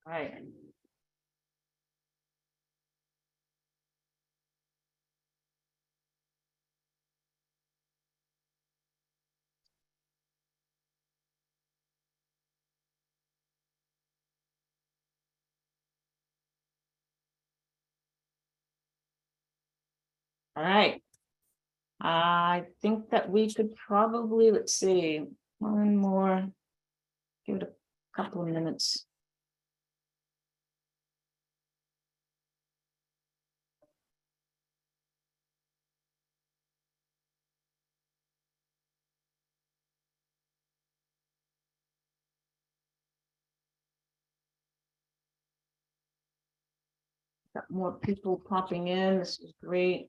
Right. All right. I think that we could probably, let's see, one more, give it a couple of minutes. Got more people popping in. This is great.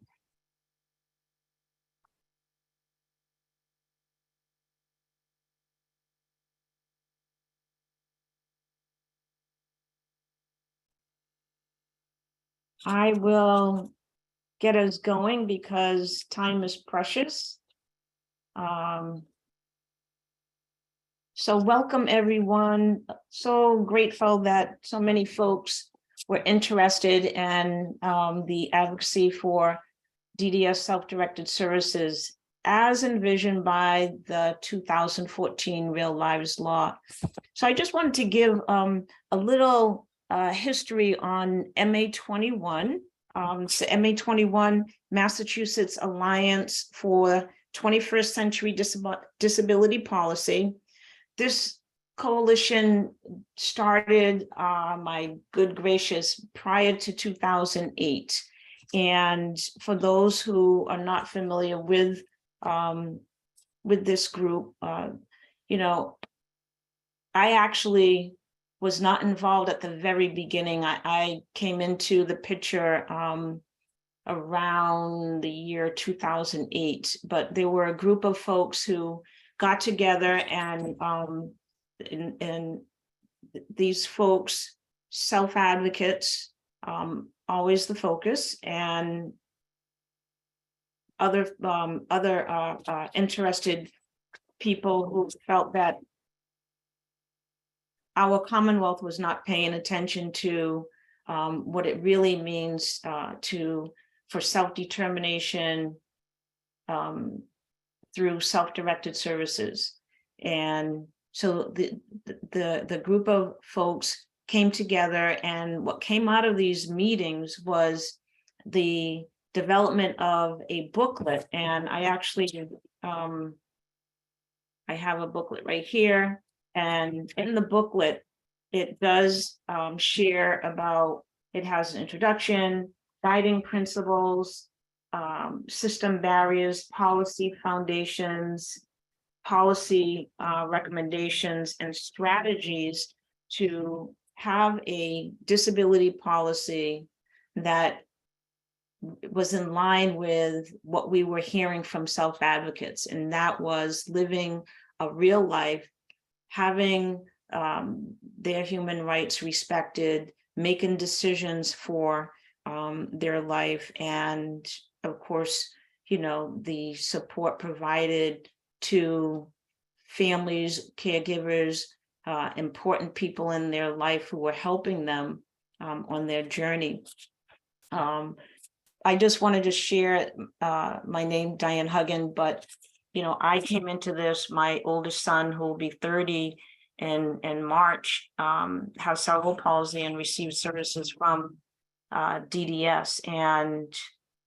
I will get us going because time is precious. So welcome everyone. So grateful that so many folks were interested in the advocacy for DDS Self-Directed Services as envisioned by the 2014 Real Lives Law. So I just wanted to give a little history on MA21. So MA21, Massachusetts Alliance for 21st Century Disability Policy. This coalition started, my good gracious, prior to 2008. And for those who are not familiar with this group, you know, I actually was not involved at the very beginning. I came into the picture around the year 2008, but there were a group of folks who got together and these folks, self-advocates, always the focus, and other interested people who felt that our Commonwealth was not paying attention to what it really means for self-determination through self-directed services. And so the group of folks came together, and what came out of these meetings was the development of a booklet. And I actually I have a booklet right here, and in the booklet it does share about, it has an introduction, guiding principles, system barriers, policy foundations, policy recommendations, and strategies to have a disability policy that was in line with what we were hearing from self-advocates, and that was living a real life, having their human rights respected, making decisions for their life, and of course, you know, the support provided to families, caregivers, important people in their life who were helping them on their journey. I just wanted to share my name, Diane Huggan, but you know, I came into this, my oldest son, who will be 30 in March, has cerebral palsy and received services from DDS. And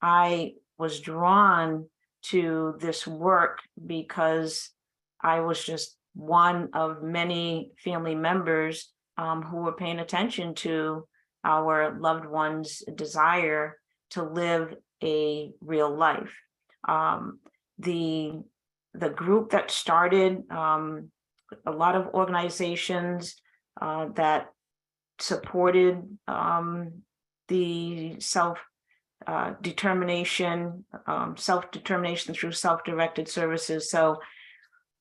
I was drawn to this work because I was just one of many family members who were paying attention to our loved ones' desire to live a real life. The group that started, a lot of organizations that supported the self-determination through self-directed services. So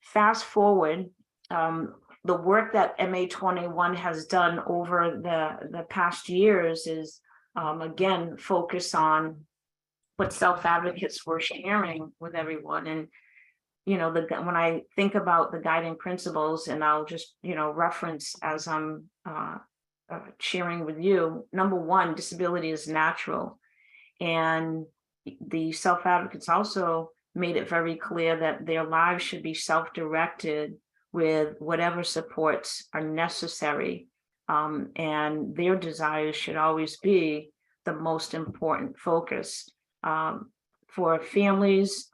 fast forward, the work that MA21 has done over the past years is again focus on what self-advocates were sharing with everyone. And you know, when I think about the guiding principles, and I'll just, you know, reference as I'm sharing with you. Number one, disability is natural. And the self-advocates also made it very clear that their lives should be self-directed with whatever supports are necessary. And their desires should always be the most important focus. For families,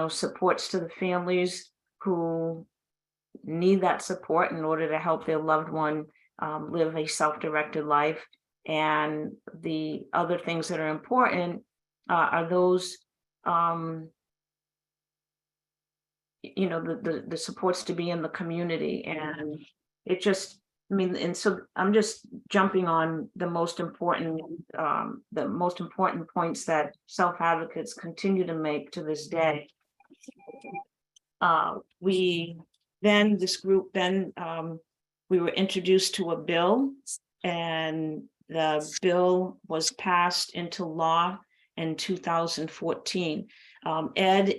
supports to the families who need that support in order to help their loved one live a self-directed life. And the other things that are important are those, the supports to be in the community. And it just, and so I'm just jumping on the most important points that self-advocates continue to make to this day. We were introduced to a bill, and the bill was passed into law in 2014. Ed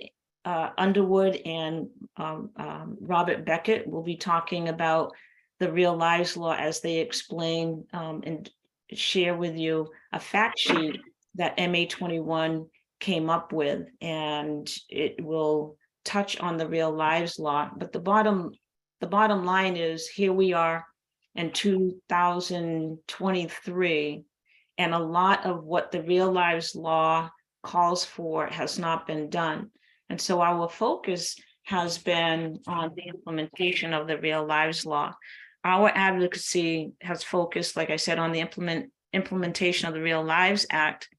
Underwood and Robert Beckett will be talking about the Real Lives Law as they explain and share with you a fact sheet that MA21 came up with, and it will touch on the Real Lives Law. But the bottom line is, here we are in 2023, and a lot of what the Real Lives Law calls for has not been done. And so our focus has been on the implementation of the Real Lives Law. Our advocacy has focused, like I said, on the implementation of the Real Lives Act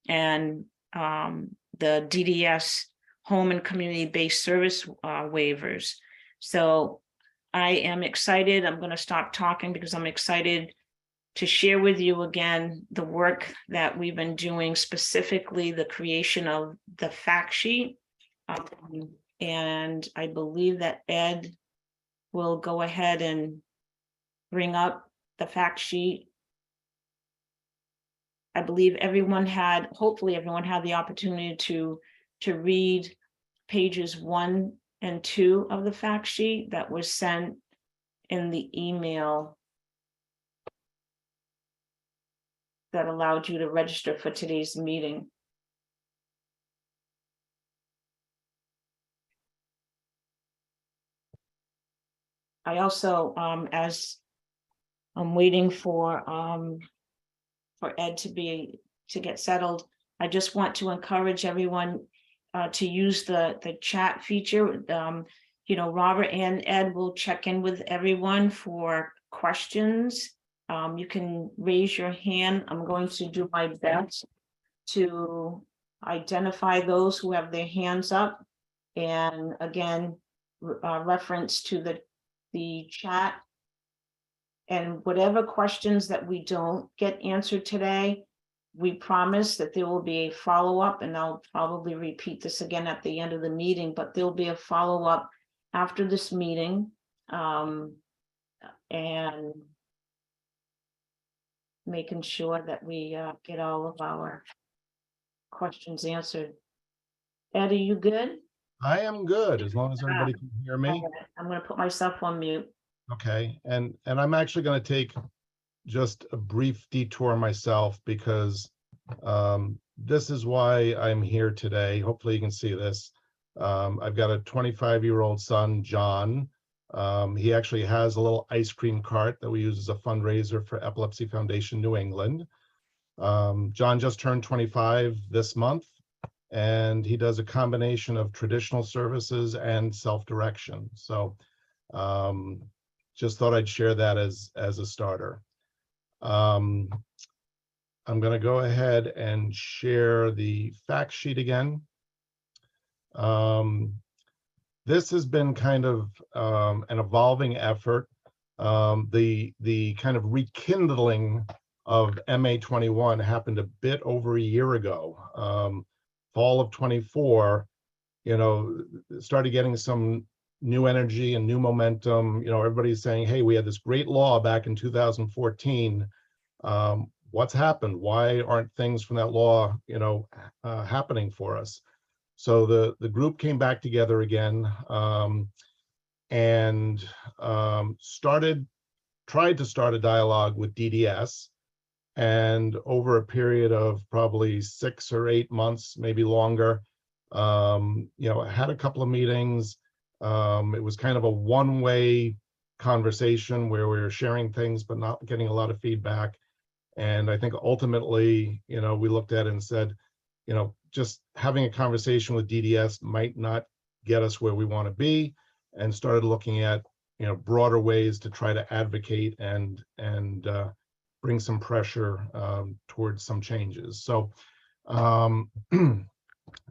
and the DDS home and community-based service waivers. So I am excited. I'm going to stop talking because I'm excited to share with you again the work that we've been doing, specifically the creation of the fact sheet. And I believe that Ed will go ahead and bring up the fact sheet. I believe hopefully everyone had the opportunity to read pages 1 and 2 of the fact sheet that was sent in the email that allowed you to register for today's meeting. I also, as I'm waiting for Ed to get settled, I just want to encourage everyone to use the chat feature. Robert and Ed will check in with everyone for questions. You can raise your hand. I'm going to do my best to identify those who have their hands up. And again, reference to the chat. And whatever questions that we don't get answered today, we promise that there will be a follow-up, and I'll probably repeat this again at the end of the meeting, but there'll be a follow-up after this meeting, and making sure that we get all of our questions answered. Ed, are you good? I am good, as long as everybody can hear me. Right. I'm going to put myself on mute. Okay, and I'm actually going to take just a brief detour myself, because this is why I'm here today. Hopefully you can see this. I've got a 25-year-old son, John. He actually has a little ice cream cart that we use as a fundraiser for Epilepsy Foundation New England. John just turned 25 this month, and he does a combination of traditional services and self-direction. So just thought I'd share that as a starter. I'm going to go ahead and share the fact sheet again. This has been kind of an evolving effort. The kind of rekindling of MA21 happened a bit over a year ago. Fall of 24, started getting some new energy and new momentum. Everybody's saying, hey, we had this great law back in 2014. What's happened? Why aren't things from that law, happening for us? So the group came back together again, and started tried to start a dialogue with DDS, and over a period of probably 6 or 8 months, maybe longer, I had a couple of meetings. It was kind of a one-way conversation where we were sharing things but not getting a lot of feedback. And I think ultimately, we looked at it and said, just having a conversation with DDS might not get us where we want to be, and started looking at, broader ways to try to advocate and bring some pressure towards some changes. So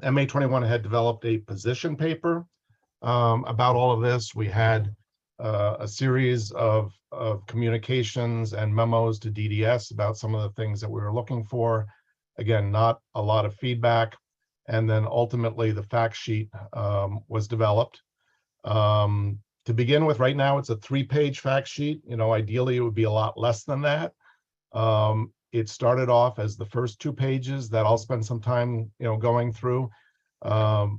MA21 had developed a position paper about all of this. We had a series of communications and memos to DDS about some of the things that we were looking for. Again, not a lot of feedback. And then ultimately the fact sheet was developed. To begin with, right now, it's a 3-page fact sheet. Ideally, it would be a lot less than that. It started off as the first 2 pages that I'll spend some time, going through. But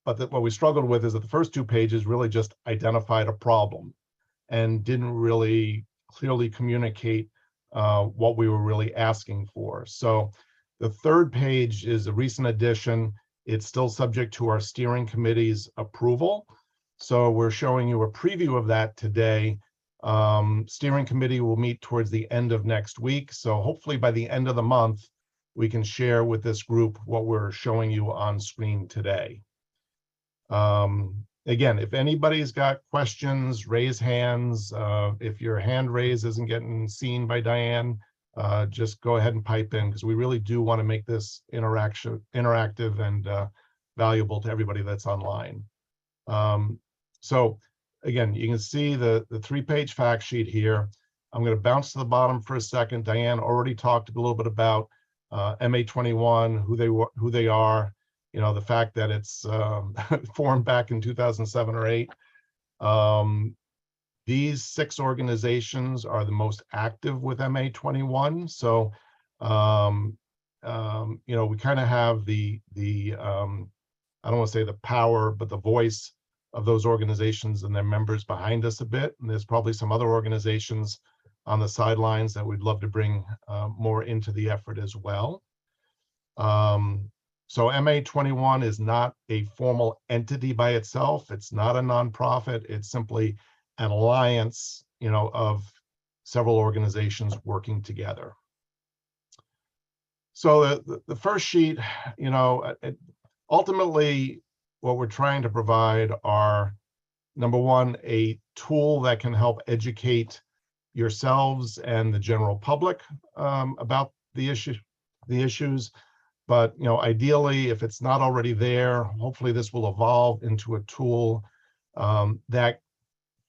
what we struggled with is that the first 2 pages really just identified a problem and didn't really clearly communicate what we were really asking for. So the 3rd page is a recent addition. It's still subject to our steering committee's approval. So we're showing you a preview of that today. Steering committee will meet towards the end of next week. So hopefully by the end of the month, we can share with this group what we're showing you on screen today. Again, if anybody's got questions, raise hands. If your hand raise isn't getting seen by Diane, just go ahead and pipe in, because we really do want to make this interactive and valuable to everybody that's online. So again, you can see the 3-page fact sheet here. I'm going to bounce to the bottom for a second. Diane already talked a little bit about MA21, who they are, the fact that it's formed back in 2007 or 8. These 6 organizations are the most active with MA21. So, we kind of have the I don't want to say the power, but the voice of those organizations and their members behind us a bit. And there's probably some other organizations on the sidelines that we'd love to bring more into the effort as well. So MA21 is not a formal entity by itself. It's not a nonprofit. It's simply an alliance, of several organizations working together. So the first sheet, ultimately what we're trying to provide are, number one, a tool that can help educate yourselves and the general public about the issues. But ideally, if it's not already there, hopefully this will evolve into a tool that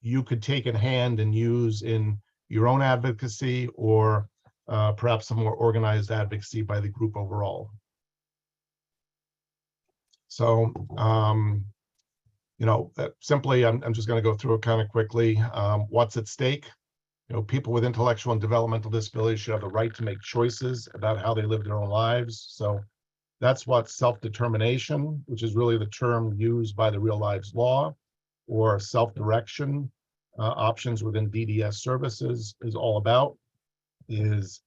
you could take in hand and use in your own advocacy, or perhaps some more organized advocacy by the group overall. So, simply, I'm just going to go through it kind of quickly. What's at stake? People with intellectual and developmental disabilities should have the right to make choices about how they live their own lives. So that's what self-determination, which is really the term used by the Real Lives Law, or self-direction options within DDS services is all about. Is,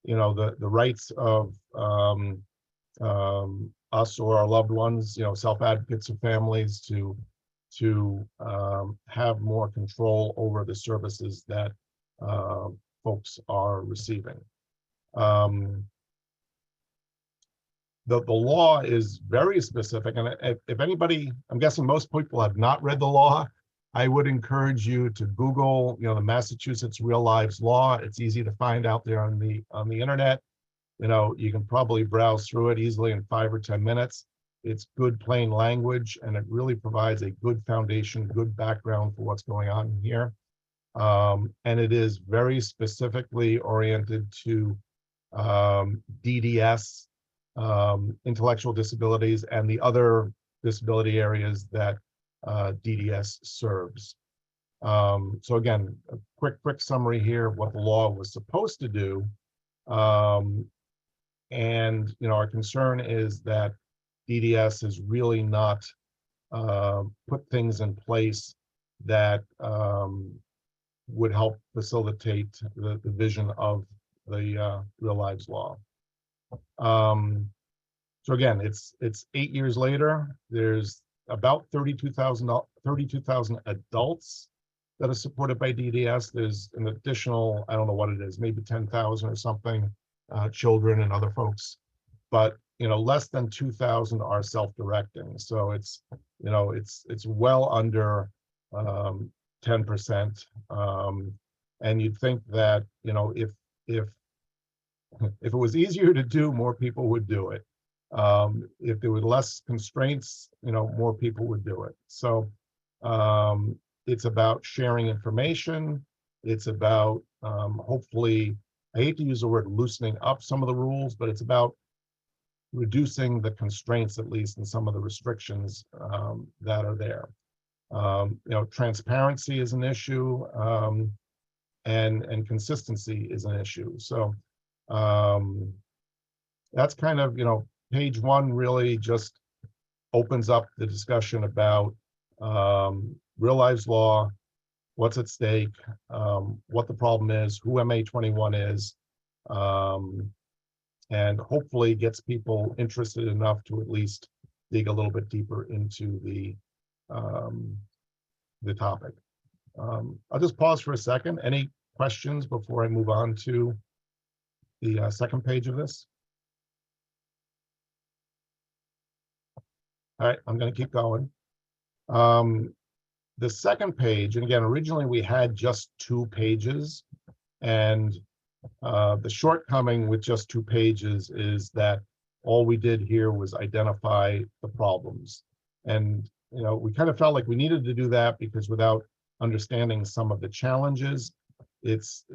the rights of us or our loved ones, self-advocates of families to have more control over the services that folks are receiving. The law is very specific, and if anybody, I'm guessing most people have not read the law, I would encourage you to Google, the Massachusetts Real Lives Law. It's easy to find out there on the internet. You can probably browse through it easily in 5 or 10 minutes. It's good plain language, and it really provides a good foundation, good background for what's going on here. And it is very specifically oriented to DDS, intellectual disabilities, and the other disability areas that DDS serves. So again, a quick summary here of what the law was supposed to do. And our concern is that DDS has really not put things in place that would help facilitate the vision of the real lives law. So again, it's 8 years later. There's about 32,000 adults that are supported by DDS. There's an additional, I don't know what it is, maybe 10,000 or something, children and other folks, but less than 2,000 are self-directing. So it's it's well under 10%. And you'd think that if it was easier to do, more people would do it. If there were less constraints, more people would do it. So it's about sharing information. It's about hopefully, I hate to use the word loosening up some of the rules, but it's about reducing the constraints, at least, and some of the restrictions that are there. Transparency is an issue, and consistency is an issue. So that's kind of, page 1 really just opens up the discussion about real lives law, what's at stake, what the problem is, who MA21 is, and hopefully gets people interested enough to at least dig a little bit deeper into the topic. I'll just pause for a second. Any questions before I move on to the second page of this? All right, I'm going to keep going. The second page, and again, originally we had just 2 pages, and the shortcoming with just 2 pages is that all we did here was identify the problems. And we kind of felt like we needed to do that because without understanding some of the challenges, it's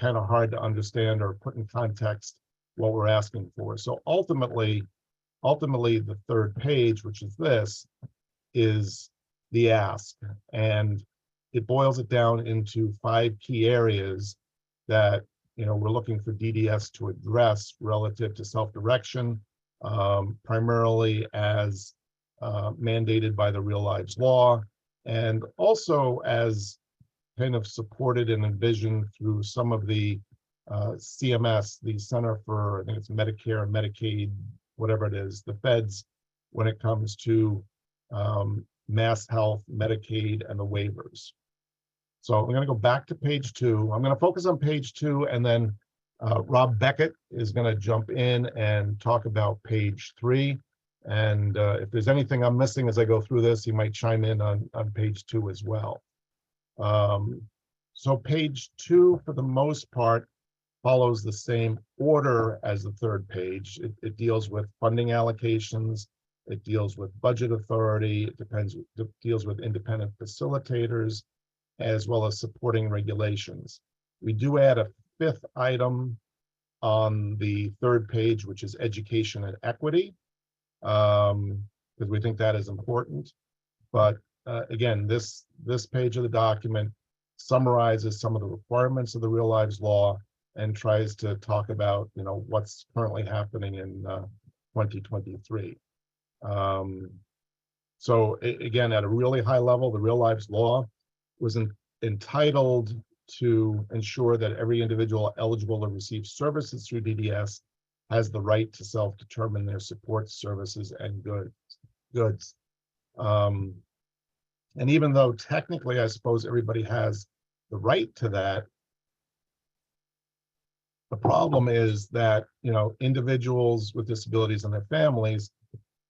kind of hard to understand or put in context what we're asking for. So ultimately the third page, which is this, is the ask, and it boils it down into 5 key areas that we're looking for DDS to address relative to self-direction, primarily as mandated by the real lives law, and also as kind of supported and envisioned through some of the CMS, the Center for, I think it's Medicare and Medicaid, whatever it is, the feds, when it comes to mass health, Medicaid, and the waivers. So I'm going to go back to page 2. I'm going to focus on page 2, and then Rob Beckett is going to jump in and talk about page 3. And if there's anything I'm missing as I go through this, he might chime in on page 2 as well. So page 2, for the most part, follows the same order as the third page. It deals with funding allocations. It deals with budget authority. It deals with independent facilitators, as well as supporting regulations. We do add a 5th item on the third page, which is education and equity, because we think that is important. But again, this page of the document summarizes some of the requirements of the real lives law and tries to talk about what's currently happening in 2023. So again, at a really high level, the real lives law was entitled to ensure that every individual eligible to receive services through DDS has the right to self-determine their support services and goods. And even though technically, I suppose everybody has the right to that, the problem is that individuals with disabilities and their families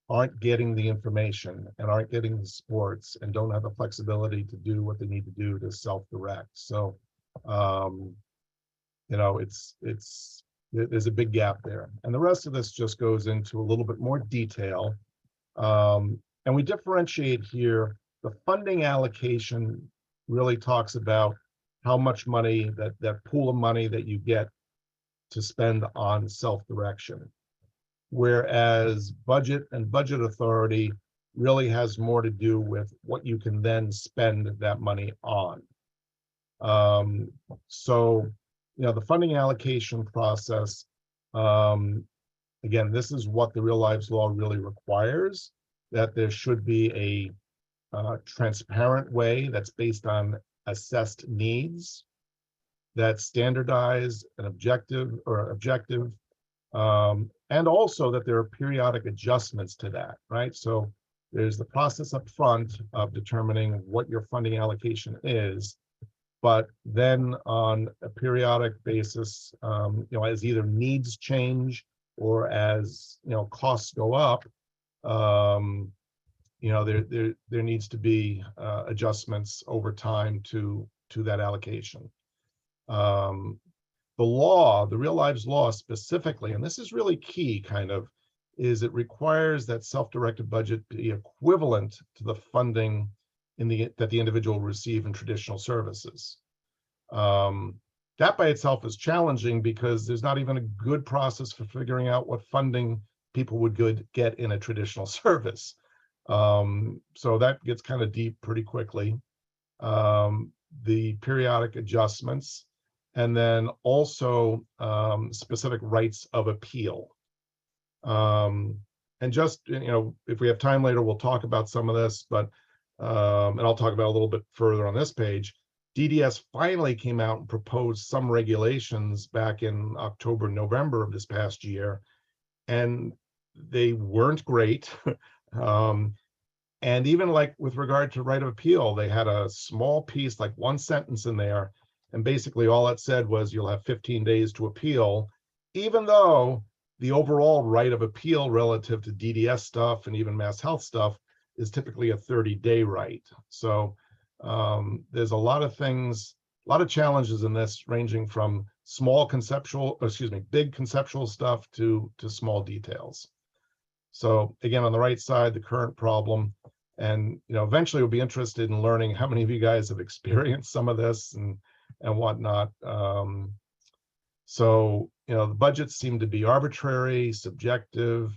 aren't getting the information and aren't getting the supports and don't have the flexibility to do what they need to do to self-direct. So there's a big gap there, and the rest of this just goes into a little bit more detail, and we differentiate here. The funding allocation really talks about how much money, that pool of money that you get to spend on self-direction, whereas budget and budget authority really has more to do with what you can then spend that money on. So the funding allocation process, again, this is what the real lives law really requires, that there should be a transparent way that's based on assessed needs, that's standardized and objective, and also that there are periodic adjustments to that, right? So there's the process up front of determining what your funding allocation is, but then on a periodic basis, as either needs change or as costs go up, there needs to be adjustments over time to that allocation. The real lives law specifically, and this is really key is it requires that self-directed budget be equivalent to the funding that the individual will receive in traditional services. That by itself is challenging because there's not even a good process for figuring out what funding people would get in a traditional service. So that gets kind of deep pretty quickly. The periodic adjustments, and then also specific rights of appeal. And just, if we have time later, we'll talk about some of this, but, and I'll talk about a little bit further on this page. DDS finally came out and proposed some regulations back in October, November of this past year, and they weren't great. And even like with regard to right of appeal, they had a small piece, like one sentence in there, and basically all it said was you'll have 15 days to appeal, even though the overall right of appeal relative to DDS stuff and even mass health stuff is typically a 30-day right. So there's a lot of things, a lot of challenges in this, ranging from big conceptual stuff to small details. So again, on the right side, the current problem, and eventually we'll be interested in learning how many of you guys have experienced some of this and whatnot. So the budgets seem to be arbitrary, subjective.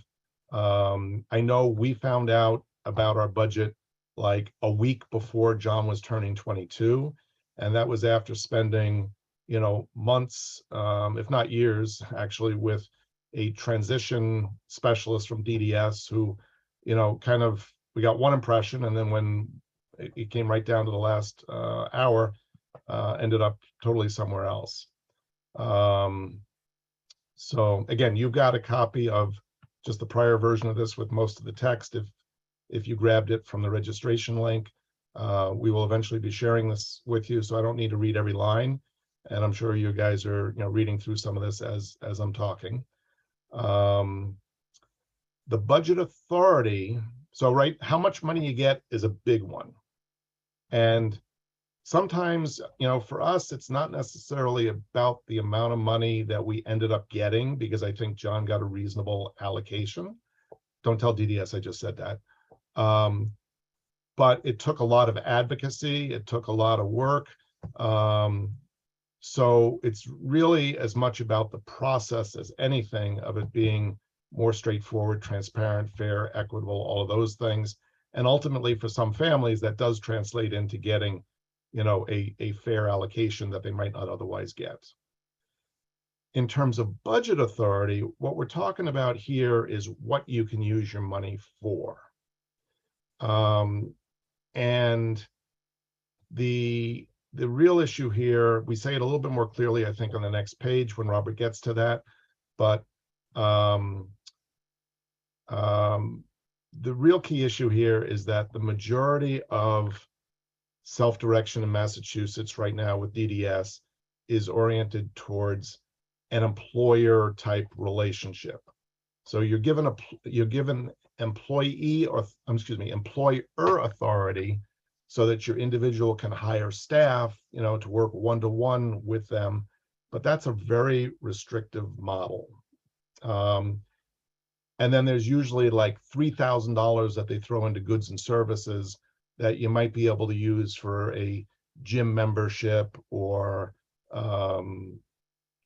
I know we found out about our budget like a week before John was turning 22, and that was after spending months, if not years, actually, with a transition specialist from DDS who, we got one impression, and then when it came right down to the last hour, ended up totally somewhere else. So again, you've got a copy of just the prior version of this with most of the text if you grabbed it from the registration link. We will eventually be sharing this with you, so I don't need to read every line, and I'm sure you guys are reading through some of this as I'm talking. The budget authority, so how much money you get is a big one. And sometimes, for us, it's not necessarily about the amount of money that we ended up getting, because I think John got a reasonable allocation. Don't tell DDS I just said that. But it took a lot of advocacy. It took a lot of work. So it's really as much about the process as anything of it being more straightforward, transparent, fair, equitable, all of those things. And ultimately, for some families, that does translate into getting, a fair allocation that they might not otherwise get. In terms of budget authority, what we're talking about here is what you can use your money for. And the real issue here, we say it a little bit more clearly, I think, on the next page when Robert gets to that, but the real key issue here is that the majority of self-direction in Massachusetts right now with DDS is oriented towards an employer type relationship. So you're given employer authority so that your individual can hire staff, to work one-to-one with them, but that's a very restrictive model. And then there's usually like $3,000 that they throw into goods and services that you might be able to use for a gym membership or, a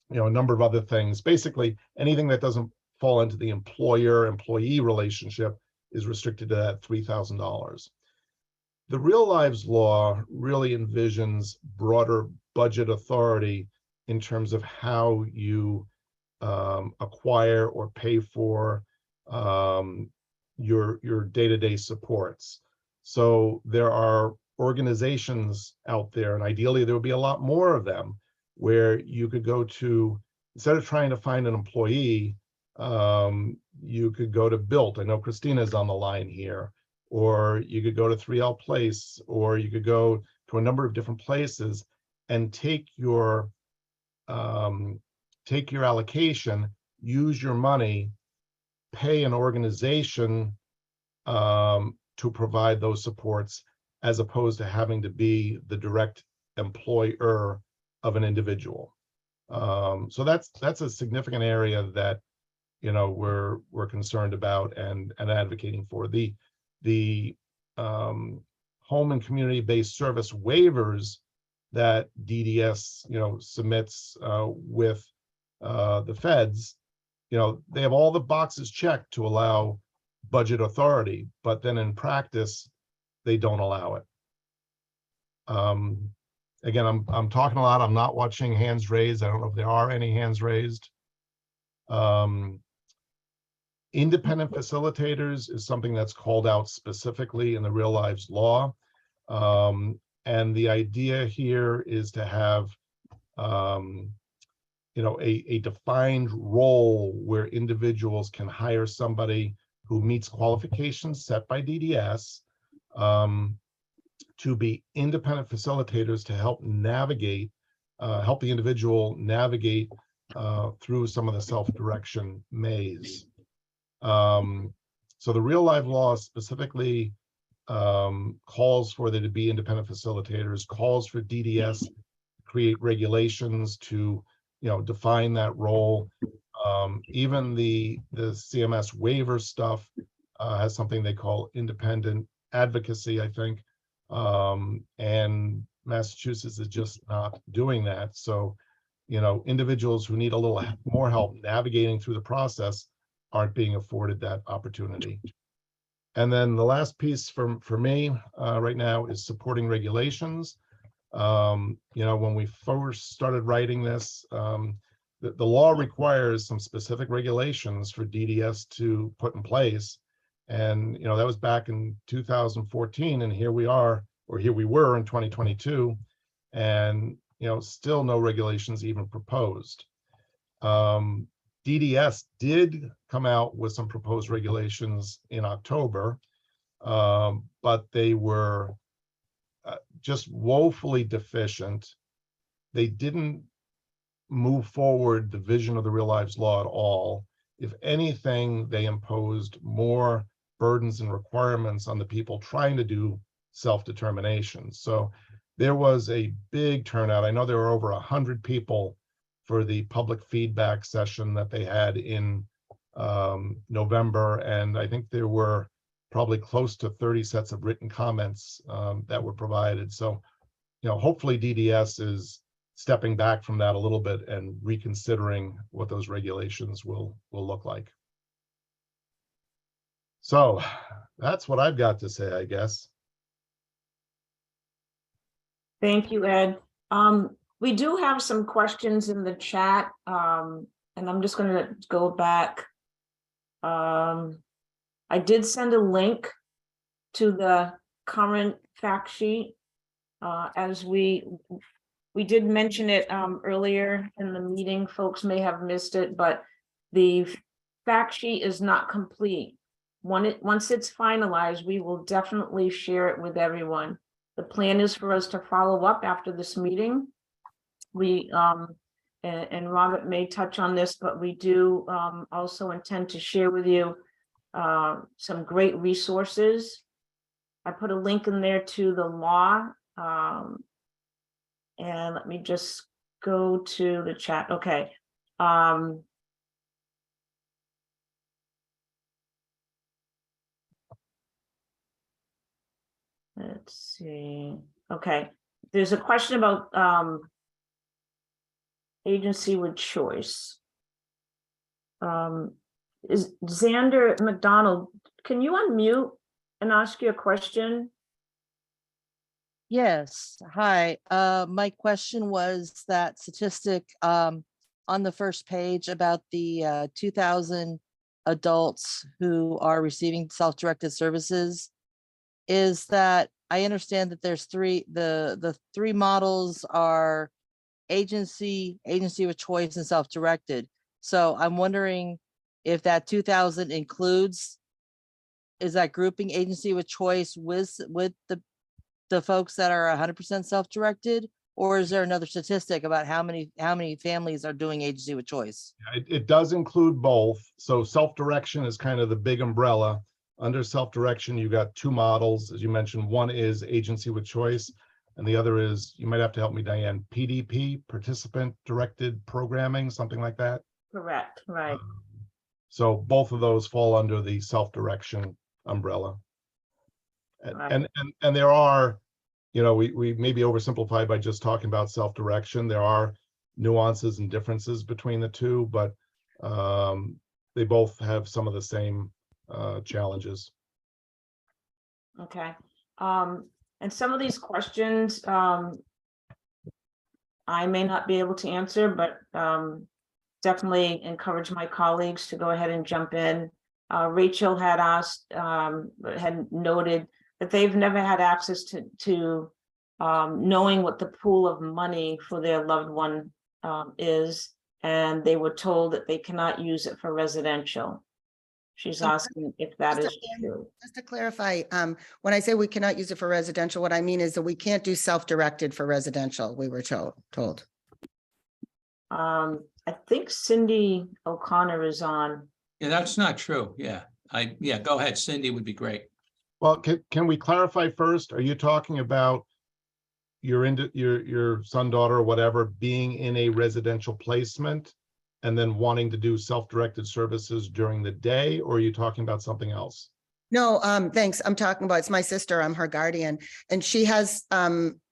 number of other things. Basically, anything that doesn't fall into the employer-employee relationship is restricted to that $3,000. The real lives law really envisions broader budget authority in terms of how you acquire or pay for your day-to-day supports. So there are organizations out there, and ideally there would be a lot more of them, where you could go to, instead of trying to find an employee, you could go to Built. I know Christina's on the line here, or you could go to 3L Place, or you could go to a number of different places and take your allocation, use your money, pay an organization to provide those supports, as opposed to having to be the direct employer of an individual. So that's a significant area that, you know, we're concerned about and advocating for. The home and community-based service waivers that DDS, you know, submits with the feds, you know, they have all the boxes checked to allow budget authority, but then in practice, they don't allow it. Again, I'm talking a lot. I'm not watching hands raised. I don't know if there are any hands raised. Independent facilitators is something that's called out specifically in the real lives law. And the idea here is to have, you know, a defined role where individuals can hire somebody who meets qualifications set by DDS to be independent facilitators to help navigate, help the individual navigate through some of the self-direction maze. So the real life law specifically calls for there to be independent facilitators, calls for DDS to create regulations to, you know, define that role. Even the CMS waiver stuff has something they call independent advocacy, I think. And Massachusetts is just not doing that. So, you know, individuals who need a little more help navigating through the process aren't being afforded that opportunity. And then the last piece for me right now is supporting regulations. You know, when we first started writing this, the law requires some specific regulations for DDS to put in place. And, you know, that was back in 2014, and here we are, or here we were in 2022, and, you know, still no regulations even proposed. DDS did come out with some proposed regulations in October, but they were just woefully deficient. They didn't move forward the vision of the real lives law at all. If anything, they imposed more burdens and requirements on the people trying to do self-determination. So there was a big turnout. I know there were over 100 people for the public feedback session that they had in November, and I think there were probably close to 30 sets of written comments that were provided. So, you know, hopefully DDS is stepping back from that a little bit and reconsidering what those regulations will look like. So that's what I've got to say, I guess. Thank you, Ed. We do have some questions in the chat, and I'm just going to go back. I did send a link to the current fact sheet, as we did mention it earlier in the meeting. Folks may have missed it, but the fact sheet is not complete. Once it's finalized, we will definitely share it with everyone. The plan is for us to follow up after this meeting. We and Robert may touch on this, but we do also intend to share with you some great resources. I put a link in there to the law. And let me just go to the chat. Okay. Let's see. Okay. There's a question about agency with choice. Is Xander McDonald, can you unmute and ask your question? Yes, hi. My question was that statistic on the first page about the 2,000 adults who are receiving self-directed services. is that I understand that there's the three models are agency with choice, and self-directed. So I'm wondering if that 2,000 includes, is that grouping agency with choice with the folks that are 100% self-directed? Or is there another statistic about how many families are doing agency with choice? It does include both. So self-direction is kind of the big umbrella. Under self-direction, you got two models, as you mentioned. One is agency with choice, and the other is, you might have to help me, Diane, PDP, participant directed programming, something like that. Correct, right. So both of those fall under the self-direction umbrella. Right. And there are, we maybe oversimplify by just talking about self-direction. There are nuances and differences between the two, but they both have some of the same challenges. Okay. And some of these questions, I may not be able to answer, but definitely encourage my colleagues to go ahead and jump in. Rachel had asked, had noted that they've never had access to knowing what the pool of money for their loved one is, and they were told that they cannot use it for residential. She's asking if that is true. Just to clarify, when I say we cannot use it for residential, what I mean is that we can't do self-directed for residential, we were told. I think Cindy O'Connor is on. Yeah, that's not true. Yeah, go ahead. Cindy would be great. Well, can we clarify first? Are you talking about your son, daughter, or whatever being in a residential placement and then wanting to do self-directed services during the day, or are you talking about something else? No, thanks. I'm talking about, it's my sister, I'm her guardian, and she has,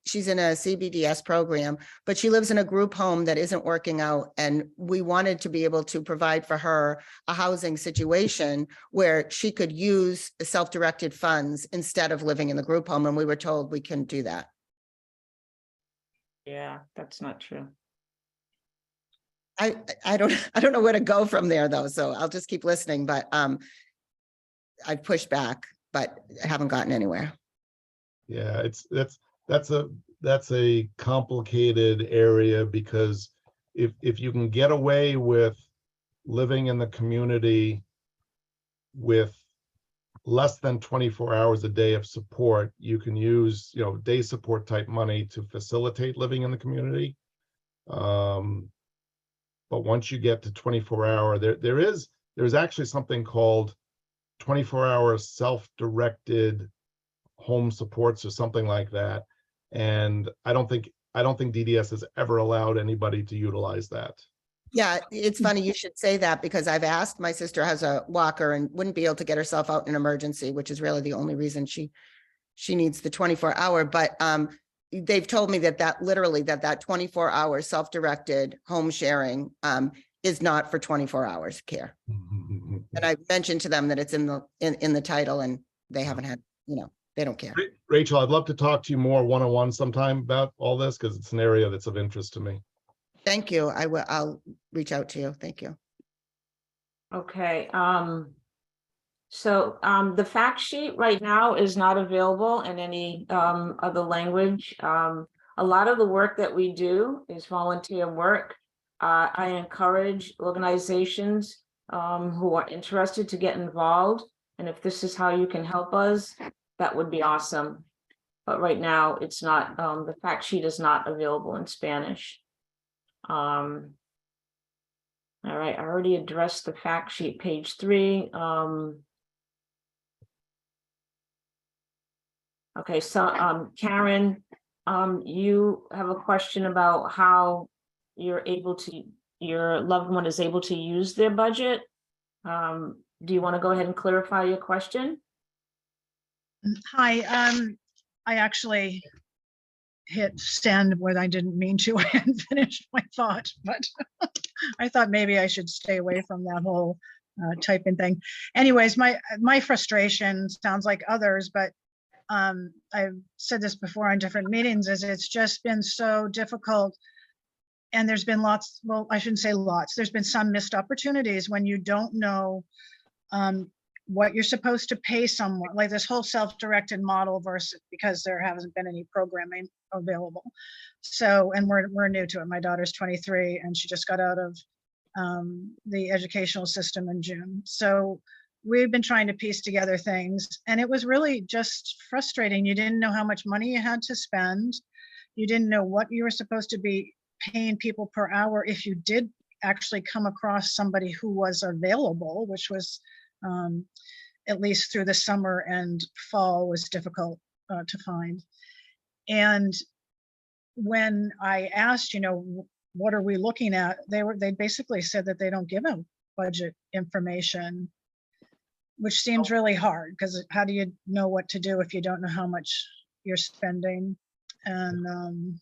she's in a CBDS program, but she lives in a group home that isn't working out. And we wanted to be able to provide for her a housing situation where she could use self-directed funds instead of living in the group home. And we were told we couldn't do that. Yeah, that's not true. I don't know where to go from there though. So I'll just keep listening, but I've pushed back, but I haven't gotten anywhere. Yeah, that's a complicated area, because if you can get away with living in the community with less than 24 hours a day of support, you can use, day support type money to facilitate living in the community. But once you get to 24-hour, there's actually something called 24-hour self-directed home supports or something like that. And I don't think DDS has ever allowed anybody to utilize that. Yeah, it's funny you should say that, because I've asked, my sister has a walker and wouldn't be able to get herself out in an emergency, which is really the only reason she needs the 24-hour. But they've told me that literally that 24-hour self-directed home sharing is not for 24 hours care. And I've mentioned to them that it's in the title, and they haven't had, they don't care. Rachel, I'd love to talk to you more one-on-one sometime about all this, because it's an area that's of interest to me. Thank you. I'll reach out to you. Thank you. Okay, so the fact sheet right now is not available in any other language. A lot of the work that we do is volunteer work. I encourage organizations who are interested to get involved. And if this is how you can help us, that would be awesome. But right now it's not, the fact sheet is not available in Spanish. All right, I already addressed the fact sheet, page 3. Okay, so Karen, you have a question about how your loved one is able to use their budget. Do you want to go ahead and clarify your question? Hi, I actually hit send when I didn't mean to. I hadn't finished my thought, but I thought maybe I should stay away from that whole typing thing. Anyways, my frustration sounds like others, but I've said this before on different meetings, is it's just been so difficult. And there's been lots, well, I shouldn't say lots, there's been some missed opportunities when you don't know what you're supposed to pay someone, like this whole self-directed model versus, because there hasn't been any programming available. So, and we're new to it. My daughter's 23 and she just got out of the educational system in June. So we've been trying to piece together things, and it was really just frustrating. You didn't know how much money you had to spend. You didn't know what you were supposed to be paying people per hour if you did actually come across somebody who was available, which was at least through the summer and fall was difficult to find. And when I asked, what are we looking at? They basically said that they don't give them budget information, which seems really hard, because how do you know what to do if you don't know how much you're spending? And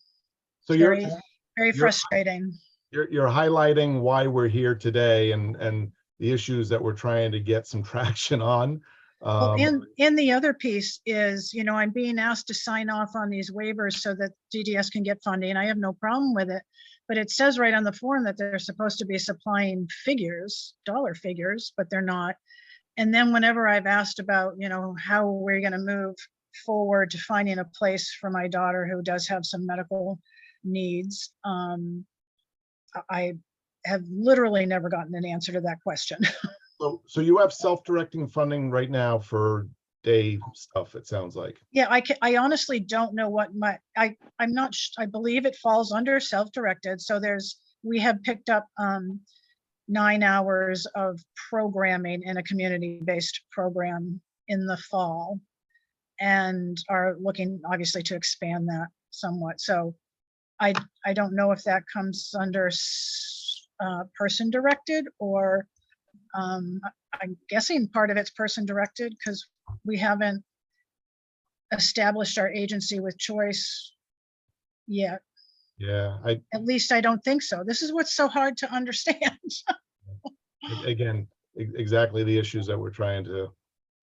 So very, very you're- frustrating. you're highlighting why we're here today and the issues that we're trying to get some traction on. Well, and the other piece is, I'm being asked to sign off on these waivers so that DDS can get funding. I have no problem with it, but it says right on the form that they're supposed to be supplying figures, dollar figures, but they're not. And then whenever I've asked about, how we're going to move forward to finding a place for my daughter who does have some medical needs, I have literally never gotten an answer to that question. So you have self-directing funding right now for day stuff, it sounds like. Yeah, I honestly don't know what I'm not, I believe it falls under self-directed. So we have picked up 9 hours of programming in a community-based program in the fall, and are looking obviously to expand that somewhat. So I don't know if that comes under person directed, or I'm guessing part of it's person directed, because we haven't established our agency with choice yet. Yeah, At least I don't think so. This is what's so hard to understand. again, exactly the issues that we're trying to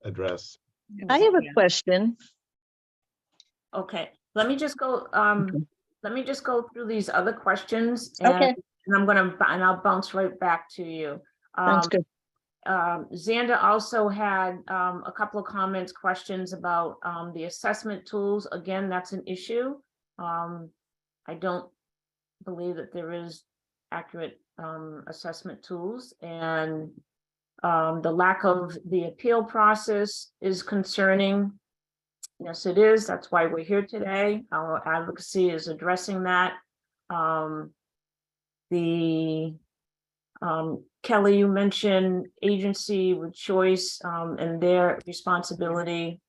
address. I have a Yeah. question. Okay, let me just go, let me just go through these other questions. Okay. And I'll bounce right back to you. Sounds good. Xander also had a couple of comments, questions about the assessment tools. Again, that's an issue. I don't believe that there is accurate assessment tools, and the lack of the appeal process is concerning. Yes, it is. That's why we're here today. Our advocacy is addressing that. Kelly, you mentioned agency with choice and their responsibility.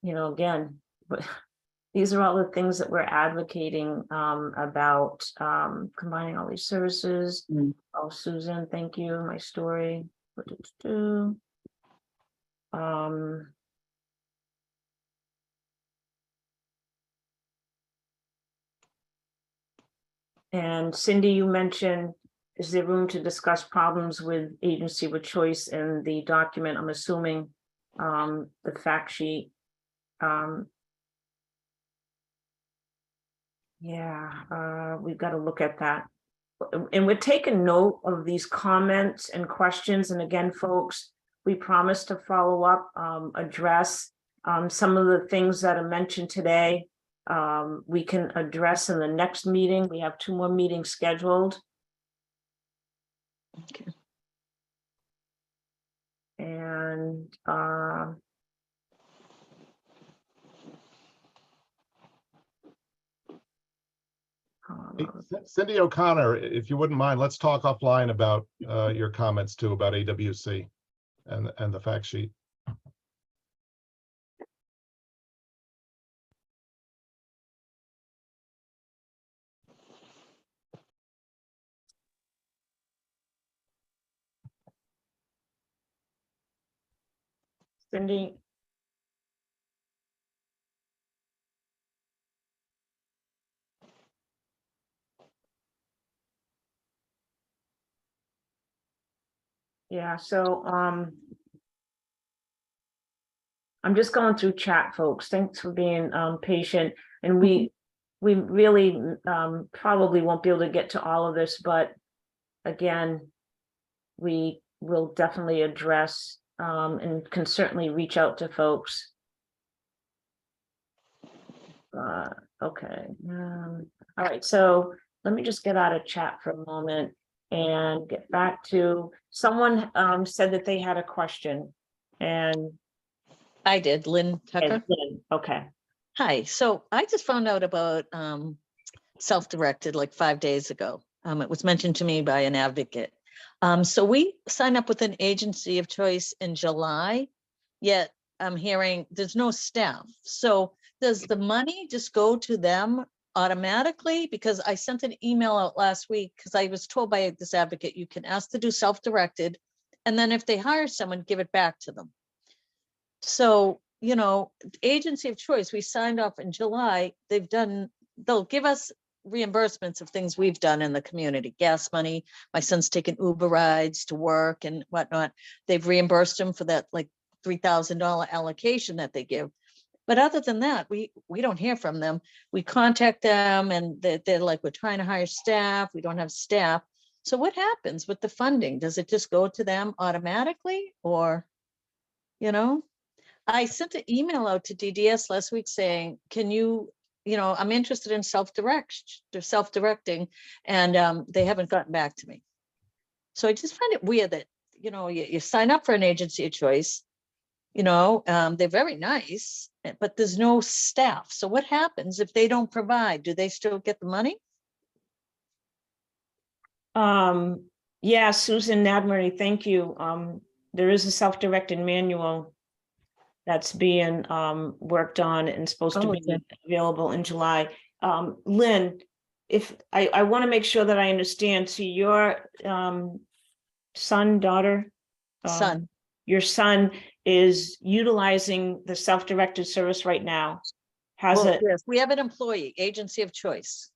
Again, but these are all the things that we're advocating about, combining all these services. Oh, Susan, thank you. My story. And Cindy, you mentioned, is there room to discuss problems with agency with choice in the document? I'm assuming the fact sheet. We've got to look at that. And we're taking note of these comments and questions. And again, folks, we promise to follow up, address some of the things that are mentioned today. We can address in the next meeting. We have 2 more meetings scheduled. Okay. And Hey, Cindy O'Connor, if you wouldn't mind, let's talk offline about your comments too about AWC and the fact sheet. Cindy. Yeah, so I'm just going through chat, folks. Thanks for being patient. And we really probably won't be able to get to all of this, but again, we will definitely address, and can certainly reach out to folks. Okay, all right, so let me just get out of chat for a moment and get back to, someone said that they had a question. And I did, Lynn Tucker. okay, Hi, so I just found out about self-directed like 5 days ago. It was mentioned to me by an advocate. So we signed up with an agency of choice in July, yet I'm hearing there's no staff. So does the money just go to them automatically? Because I sent an email out last week because I was told by this advocate, you can ask to do self-directed, and then if they hire someone, give it back to them. So, you know, agency of choice, we signed off in July. They'll give us reimbursements of things we've done in the community, gas money. My son's taken Uber rides to work and whatnot. They've reimbursed him for that like $3,000 allocation that they give. But other than that, we don't hear from them. We contact them and they're like, we're trying to hire staff. We don't have staff. So what happens with the funding? Does it just go to them automatically, or, you know? I sent an email out to DDS last week saying, can you know, I'm interested in self-directing, and they haven't gotten back to me. So I just find it weird that, you know, you sign up for an agency of choice, you know, they're very nice, but there's no staff. So what happens if they don't provide? Do they still get the money? yeah, Susan Nadmery, thank you. There is a self-directed manual that's being worked on and supposed to be available in July. Lynn, if I want to make sure that I understand, so your daughter, Son. your son is utilizing the self-directed service right now. Well, yes, we have an employee, agency of choice.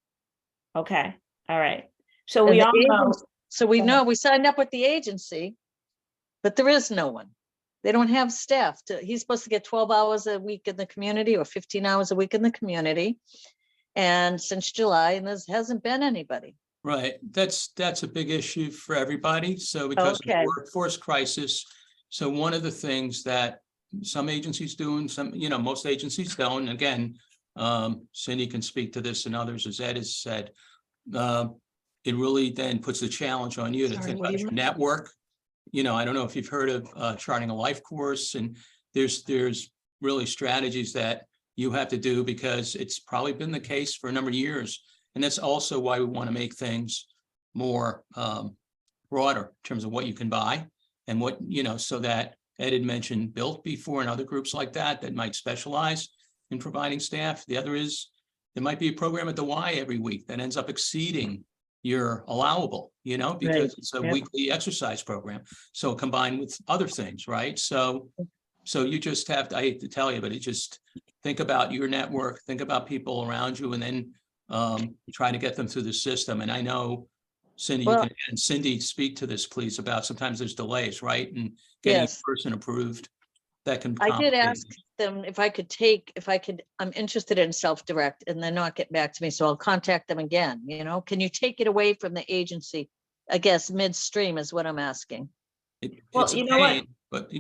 Okay, all right. So And we the all know. So we know we signed up with the agency, but there is no one. They don't have staff. He's supposed to get 12 hours a week in the community or 15 hours a week in the community. And since July, and there hasn't been anybody. Right, that's a big issue for everybody. So because of the Okay. workforce crisis, so one of the things that some agencies do and some, you know, most agencies don't, again, Cindy can speak to this and others, as Ed has said, it really then puts the challenge on you to think about your network. You know, I don't know if you've heard of charting a life course, and there's really strategies that you have to do because it's probably been the case for a number of years. And that's also why we want to make things more broader in terms of what you can buy and what, you know, so that Ed had mentioned Built before and other groups like that might specialize in providing staff. The other is there might be a program at the Y every week that ends up exceeding your allowable, you know, because it's a weekly exercise program. So combined with other things, right? So you just have to, I hate to tell you, but it just think about your network, think about people around you, and then try to get them through the system. And I know Cindy, you can, and Cindy, speak to this, please, about sometimes there's delays, right? And getting a person approved. That can I did complicate ask them if I could, I'm interested in self-direct, and they're not getting back to me. So I'll contact them again. You know, can you take it away from the agency? I guess midstream is what I'm asking. Well, it's you know what? but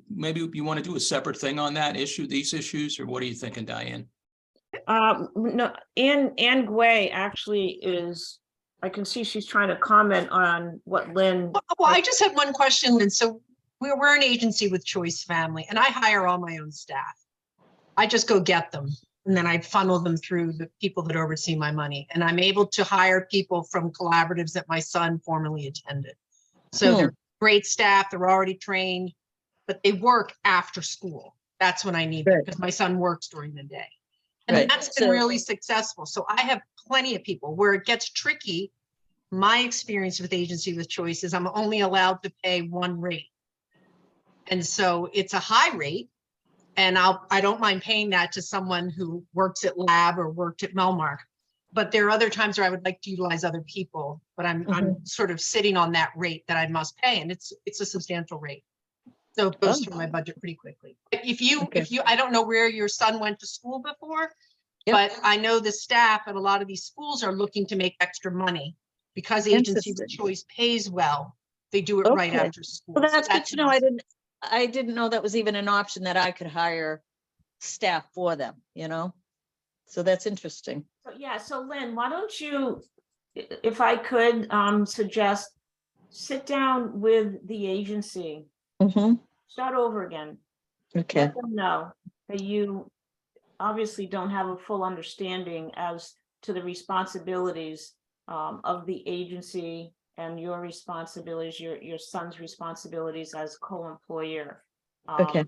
maybe you want to do a separate thing on that issue, these issues, or what are you thinking, Diane? No, Ann Gway actually is, I can see she's trying to comment on what Lynn. Well, I just had one question. And so we're an agency with Choice Family, and I hire all my own staff. I just go get them, and then I funnel them through the people that oversee my money. And I'm able to hire people from collaboratives that my son formerly attended. So they're great staff, they're already trained, but they work after school. That's when I need them, because my son works during the day. And that's been really successful. So I have plenty of people. Where it gets tricky, my experience with agency with choice is I'm only allowed to pay one rate. And so it's a high rate, and I don't mind paying that to someone who works at Lab or worked at Melmark. But there are other times where I would like to utilize other people, but I'm sort of sitting on that rate that I must pay, and it's a substantial rate. So it goes through my budget pretty quickly. But if you, I don't know where your son went to school before, but I know the staff at a lot of these schools are looking to make extra money because agency with choice pays well. They do it right Okay. after school. Well, So that's good to know. nice. I didn't know that was even an option that I could hire staff for them, you know? So that's interesting. So, yeah, so Lynn, why don't you, if I could suggest, sit down with the agency, Mm-hmm. start over again. Okay, Let them know that you obviously don't have a full understanding as to the responsibilities of the agency and your responsibilities, your son's responsibilities as co-employer. okay,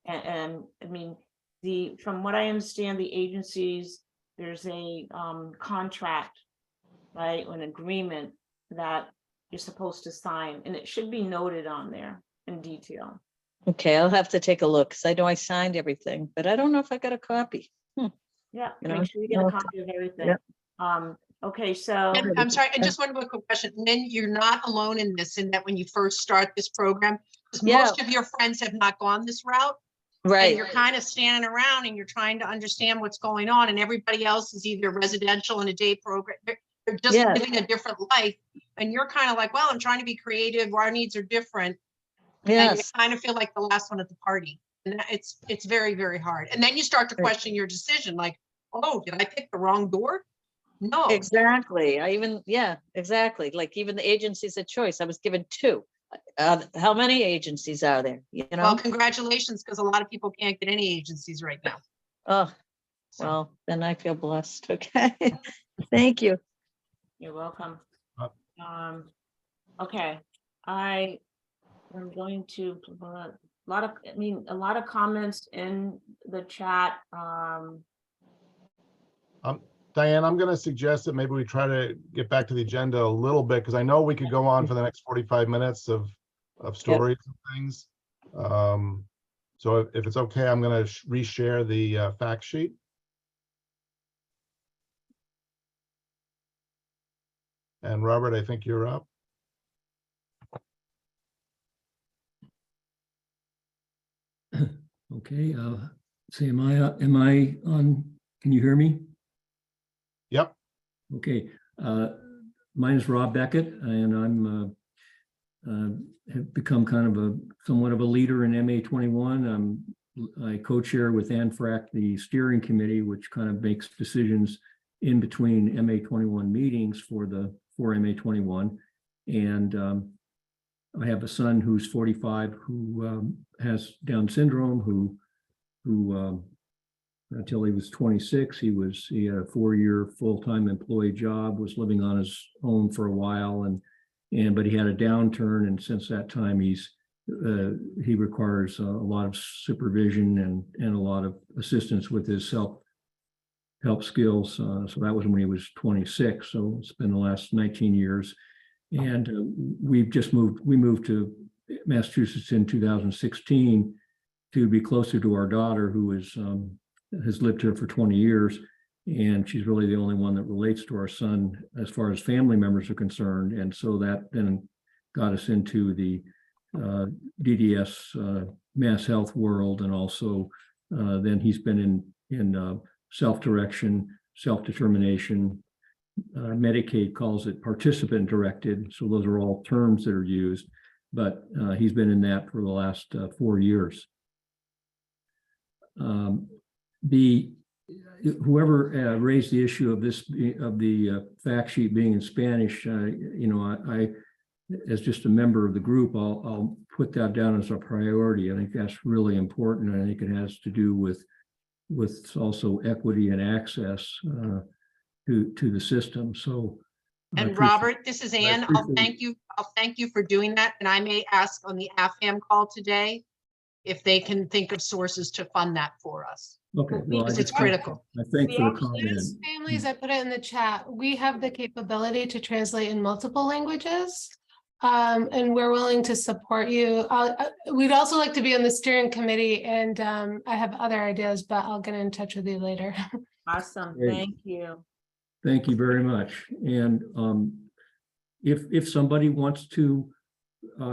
And I mean, from what I understand, the agencies, there's a contract, right, an agreement that you're supposed to sign, and it should be noted on there in detail. okay. I'll have to take a look because I know I signed everything, but I don't know if I got a copy. Yeah, You know, make sure you get a no, copy of everything. yep. Okay, so, And I'm sorry, and just one more quick question. Lynn, you're not alone in this, in that when you first start this program, because Yeah. most of your friends have not gone this route. And Right, you're kind of standing around and you're trying to understand what's going on, and everybody else is either residential in a day program. They're just Yeah. living a different life. And you're kind of like, well, I'm trying to be creative. Our needs are different. And you yes, kind of feel like the last one at the party. And it's very, very hard. And then you start to Right. question your decision, like, oh, did I pick the wrong door? No. exactly. Yeah, exactly. Like even the agencies of choice, I was given 2. How many agencies are there, you Well, know? congratulations, because a lot of people can't get any agencies right now. Oh, So, well, then I feel blessed. Okay. Thank you. you're welcome. Uh, Okay, I am going to, a lot of comments in the chat. Diane, I'm going to suggest that maybe we try to get back to the agenda a little bit, because I know we could go on for the next 45 minutes of stories and things. So if it's okay, I'm going to reshare the fact sheet. And Robert, I think you're up. Okay, say, am I on, can you hear me? Yep. Okay, mine is Rob Beckett, and have become kind of somewhat of a leader in MA21. I co-chair with ANFRAC, the steering committee, which kind of makes decisions in between MA21 meetings for MA21. And I have a son who's 45 who has Down syndrome, who until he was 26, he had a 4-year full-time employee job, was living on his own for a while, but he had a downturn, and since that time he requires a lot of supervision and a lot of assistance with his self-help skills. So that was when he was 26. So it's been the last 19 years. And we moved to Massachusetts in 2016 to be closer to our daughter, who has lived here for 20 years. And she's really the only one that relates to our son as far as family members are concerned. And so that then got us into the DDS Mass Health world. And also then he's been in self-direction, self-determination. Medicaid calls it participant directed. So those are all terms that are used, but he's been in that for the last 4 years. Whoever raised the issue of the fact sheet being in Spanish, I as just a member of the group, I'll put that down as a priority. I think that's really important. I think it has to do with also equity and access to the system. So, and Robert, this is Ann. I'll thank you for doing that. And I may ask on the AFAM call today if they can think of sources to fund that for us. okay, well, Because it's critical. I thank for the We comment. Families, I put it in the chat. We have the capability to translate in multiple languages. And we're willing to support you. We'd also like to be on the steering committee, and I have other ideas, but I'll get in touch with you later. Awesome, Great. thank you. Thank you very much. And if somebody wants to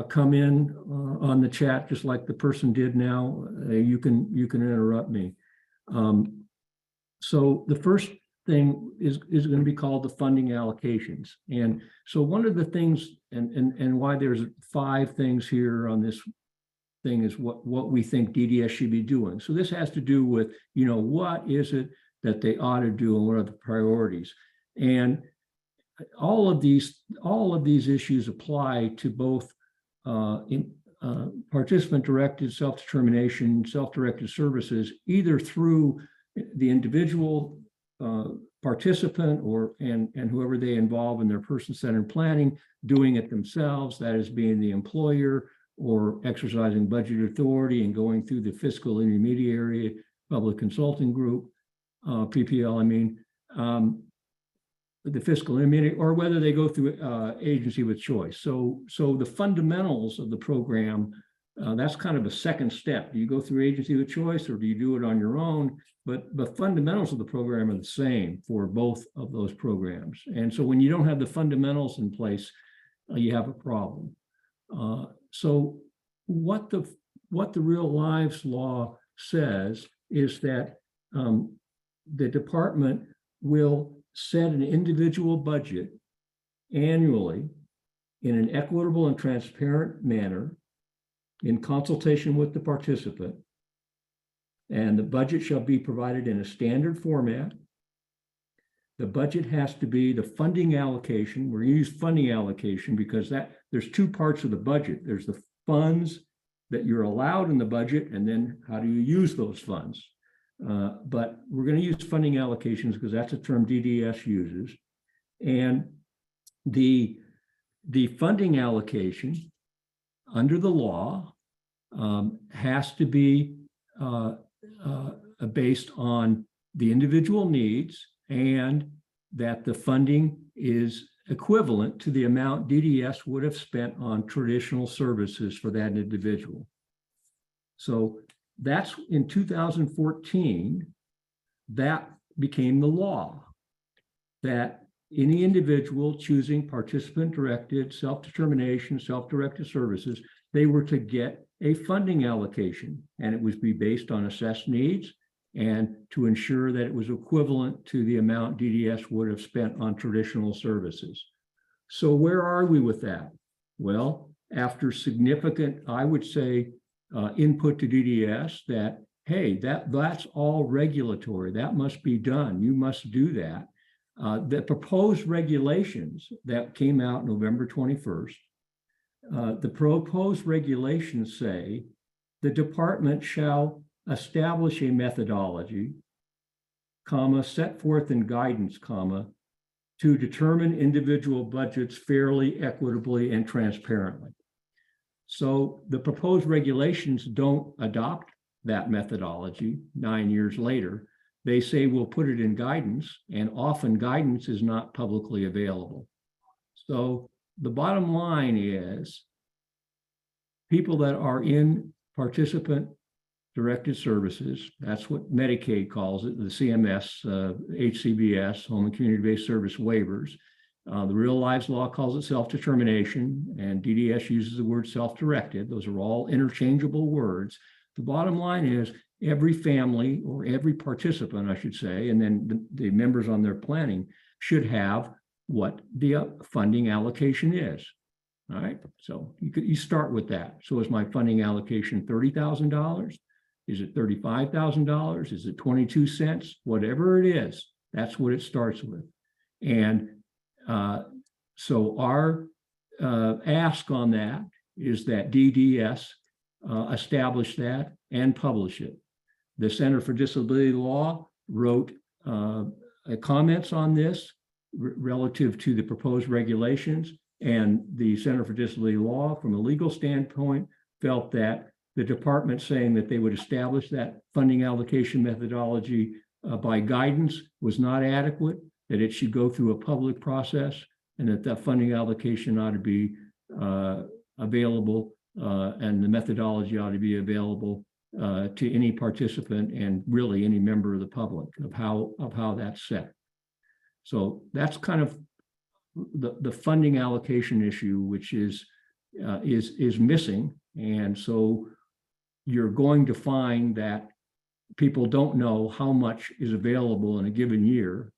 come in on the chat, just like the person did now, you can interrupt me. So the thing is going to be called the funding allocations. And so one of the things, and why there's 5 things here on this thing is what we think DDS should be doing. So this has to do with, what is it that they ought to do and what are the priorities. And all of these issues apply to both participant-directed self-determination, self-directed services, either through the individual participant and whoever they involve in their person-centered planning, doing it themselves, that is being the employer, or exercising budget authority and going through the fiscal intermediary, public consulting group, PPL, the fiscal intermediary, or whether they go through agency with choice. So the fundamentals of the program, that's kind of a second step. Do you go through agency with choice or do you do it on your own? But the fundamentals of the program are the same for both of those programs. And so when you don't have the fundamentals in place, you have a problem. So what the Real Lives Law says is that the department will set an individual budget annually in an equitable and transparent manner in consultation with the participant. And the budget shall be provided in a standard format. The budget has to be the funding allocation. We're going to use funding allocation because there's 2 parts of the budget. There's the funds that you're allowed in the budget, and then how do you use those funds? But we're going to use funding allocations because that's a term DDS uses. And the funding allocation under the law has to be based on the individual needs, and that the funding is equivalent to the amount DDS would have spent on traditional services for that individual. So that's in 2014, that became the law, that any individual choosing participant-directed self-determination, self-directed services, they were to get a funding allocation, and it was be based on assessed needs and to ensure that it was equivalent to the amount DDS would have spent on traditional services. So where are we with that? Well, after significant, I would say, input to DDS that, hey, that's all regulatory, that must be done, you must do that. The proposed regulations that came out November 21st, the proposed regulations say the department shall establish a methodology, set forth in guidance, to determine individual budgets fairly, equitably, and transparently. So the proposed regulations don't adopt that methodology 9 years later. They say we'll put it in guidance, and often guidance is not publicly available. So the bottom line is people that are in participant-directed services, that's what Medicaid calls it, the CMS, HCBS, Home and Community-Based Service waivers. The Real Lives Law calls it self-determination, and DDS uses the word self-directed. Those are all interchangeable words. The bottom line is every family, or every participant, I should say, and then the members on their planning should have what the funding allocation is. All right, so you start with that. So is my funding allocation $30,000? Is it $35,000? Is it 22 cents? Whatever it is, that's what it starts with. And so our ask on that is that DDS establish that and publish it. The Center for Disability Law wrote comments on this relative to the proposed regulations, and the Center for Disability Law, from a legal standpoint, felt that the department saying that they would establish that funding allocation methodology by guidance was not adequate, that it should go through a public process, and that funding allocation ought to be available, and the methodology ought to be available to any participant and really any member of the public of how that's set. So that's kind of the funding allocation issue, which is missing. And so you're going to find that people don't know how much is available in a given year.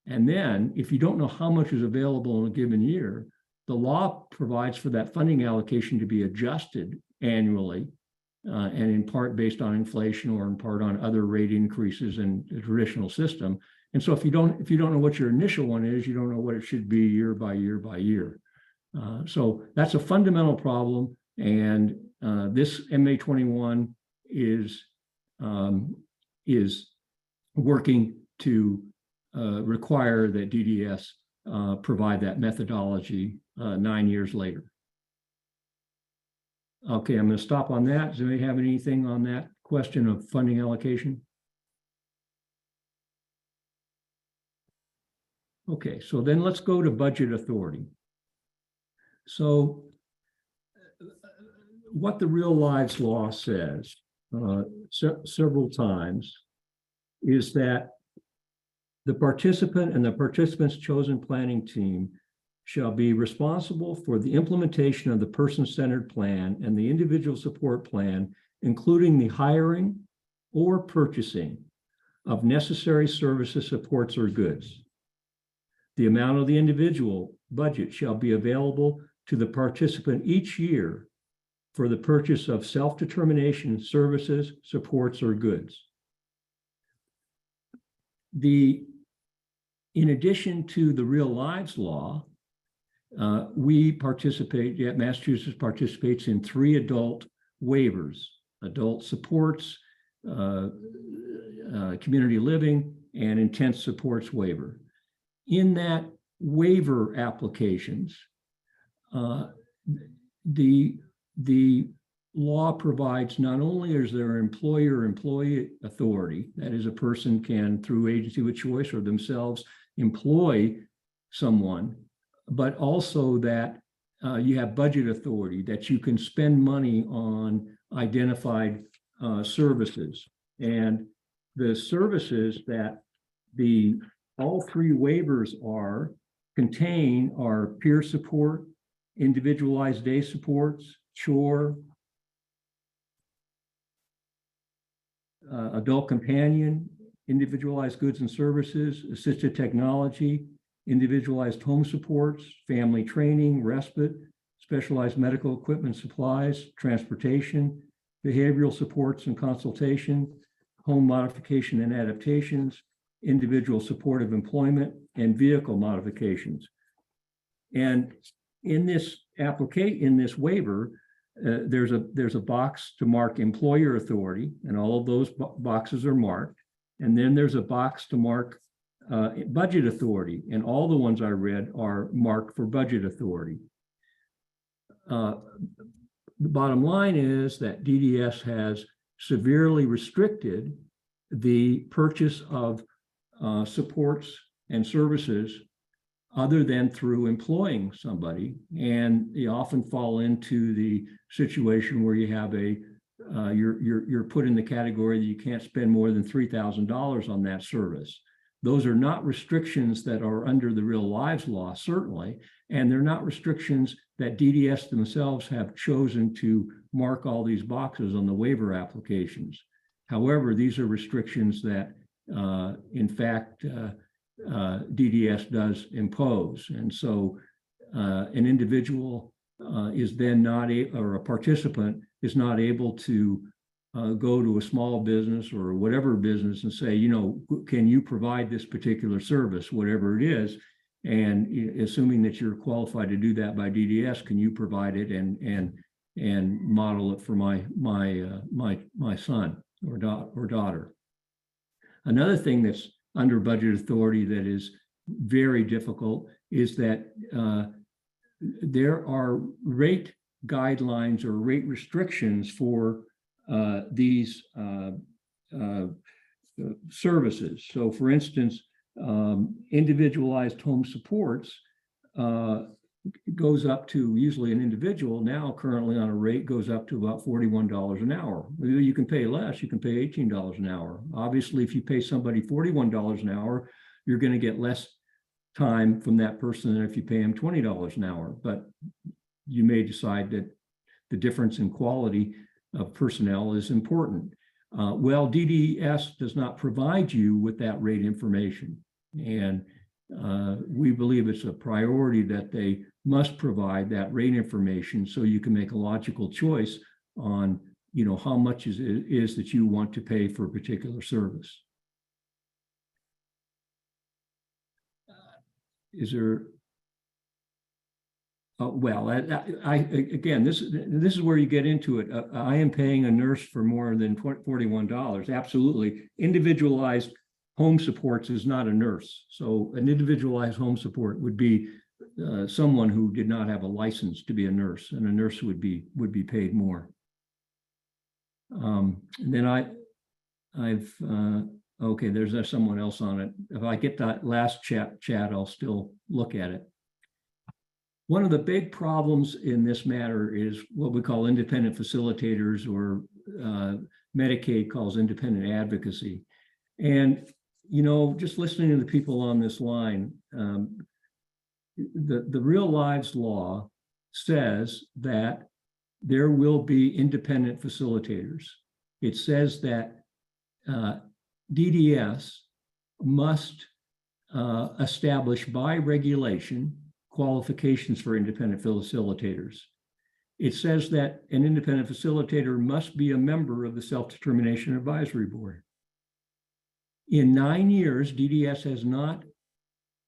And then if you don't know how much is available in a given year, the law provides for that funding allocation to be adjusted annually, and in part based on inflation or in part on other rate increases in the traditional system. And so if you don't know what your initial one is, you don't know what it should be year by year by year. So that's a fundamental problem. And this MA21 is working to require that DDS provide that methodology 9 years later. Okay, I'm going to stop on that. Does anybody have anything on that question of funding allocation? Okay, so then let's go to budget authority. So what the Real Lives Law says several times is that the participant and the participant's chosen planning team shall be responsible for the implementation of the person-centered plan and the individual support plan, including the hiring or purchasing of necessary services, supports, or goods. The amount of the individual budget shall be available to the participant each year for the purchase of self-determination services, supports, or goods. In addition to the Real Lives Law, Massachusetts participates in 3 adult waivers: adult supports, community living, and intense supports waiver. In that waiver applications, the law provides not only is there employer-employee authority, that is, a person can, through agency with choice or themselves, employ someone, but also that you have budget authority, that you can spend money on identified services. And the services that all 3 waivers contain are peer support, individualized day supports, chore, adult companion, individualized goods and services, assisted technology, individualized home supports, family training, respite, specialized medical equipment supplies, transportation, behavioral supports and consultation, home modification and adaptations, individual supportive employment, and vehicle modifications. And in this waiver, there's a box to mark employer authority, and all of those boxes are marked. And then there's a box to mark budget authority, and all the ones I read are marked for budget authority. The bottom line is that DDS has severely restricted the purchase of supports and services other than through employing somebody, and you often fall into the situation where you have you're put in the category that you can't spend more than $3,000 on that service. Those are not restrictions that are under the Real Lives Law, certainly, and they're not restrictions that DDS themselves have chosen to mark all these boxes on the waiver applications. However, these are restrictions that, in fact, DDS does impose. And so an individual is then not, or a participant is not able to go to a small business or whatever business and say, can you provide this particular service, whatever it is, and assuming that you're qualified to do that by DDS, can you provide it and model it for my son or daughter? Another thing that's under budget authority that is very difficult is that there are rate guidelines or rate restrictions for these services. So for instance, individualized home supports goes up to, usually an individual now currently on a rate goes up to about $41 an hour. You can pay less, you can pay $18 an hour. Obviously, if you pay somebody $41 an hour, you're going to get less time from that person than if you pay them $20 an hour. But you may decide that the difference in quality of personnel is important. Well, DDS does not provide you with that rate information. And we believe it's a priority that they must provide that rate information so you can make a logical choice on, how much is that you want to pay for a particular service. Is there? Well, again, this is where you get into it. I am paying a nurse for more than $41. Absolutely. Individualized home supports is not a nurse. So an individualized home support would be someone who did not have a license to be a nurse, and a nurse would be paid more. And then okay, there's someone else on it. If I get that last chat, I'll still look at it. One of the big problems in this matter is what we call independent facilitators, or Medicaid calls independent advocacy. And, just listening to the people on this line, the Real Lives Law says that there will be independent facilitators. It says that DDS must establish by regulation qualifications for independent facilitators. It says that an independent facilitator must be a member of the Self-Determination Advisory Board. In 9 years, DDS has not,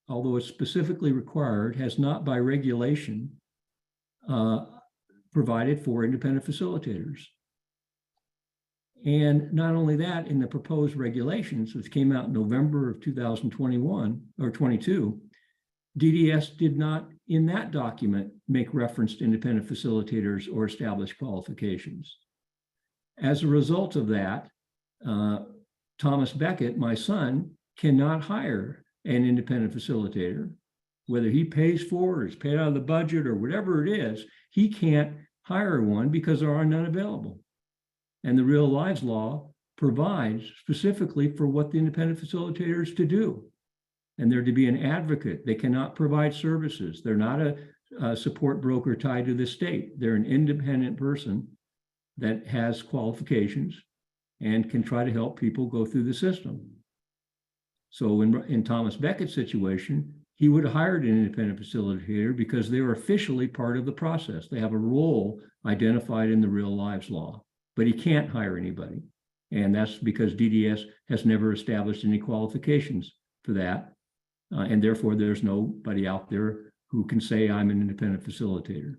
although it's specifically required, has not by regulation provided for independent facilitators. And not only that, in the proposed regulations, which came out in November of 2021 or 22, DDS did not, in that document, make reference to independent facilitators or establish qualifications. As a result of that, Thomas Beckett, my son, cannot hire an independent facilitator. Whether he pays for it or is paid out of the budget or whatever it is, he can't hire one because there are none available. And the Real Lives Law provides specifically for what the independent facilitators to do. And they're to be an advocate. They cannot provide services. They're not a support broker tied to the state. They're an independent person that has qualifications and can try to help people go through the system. So in Thomas Beckett's situation, he would have hired an independent facilitator because they are officially part of the process. They have a role identified in the Real Lives Law, but he can't hire anybody. And that's because DDS has never established any qualifications for that. And therefore, there's nobody out there who can say I'm an independent facilitator.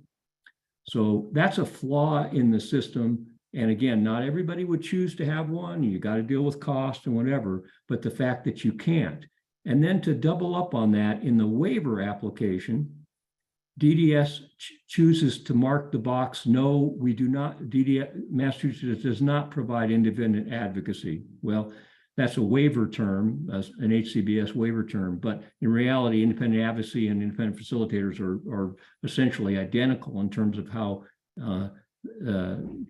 So that's a flaw in the system. And again, not everybody would choose to have one. You got to deal with cost and whatever, but the fact that you can't. And then to double up on that, in the waiver application, DDS chooses to mark the box, no, we do not, Massachusetts does not provide independent advocacy. Well, that's a waiver term, an HCBS waiver term, but in reality, independent advocacy and independent facilitators are essentially identical in terms of how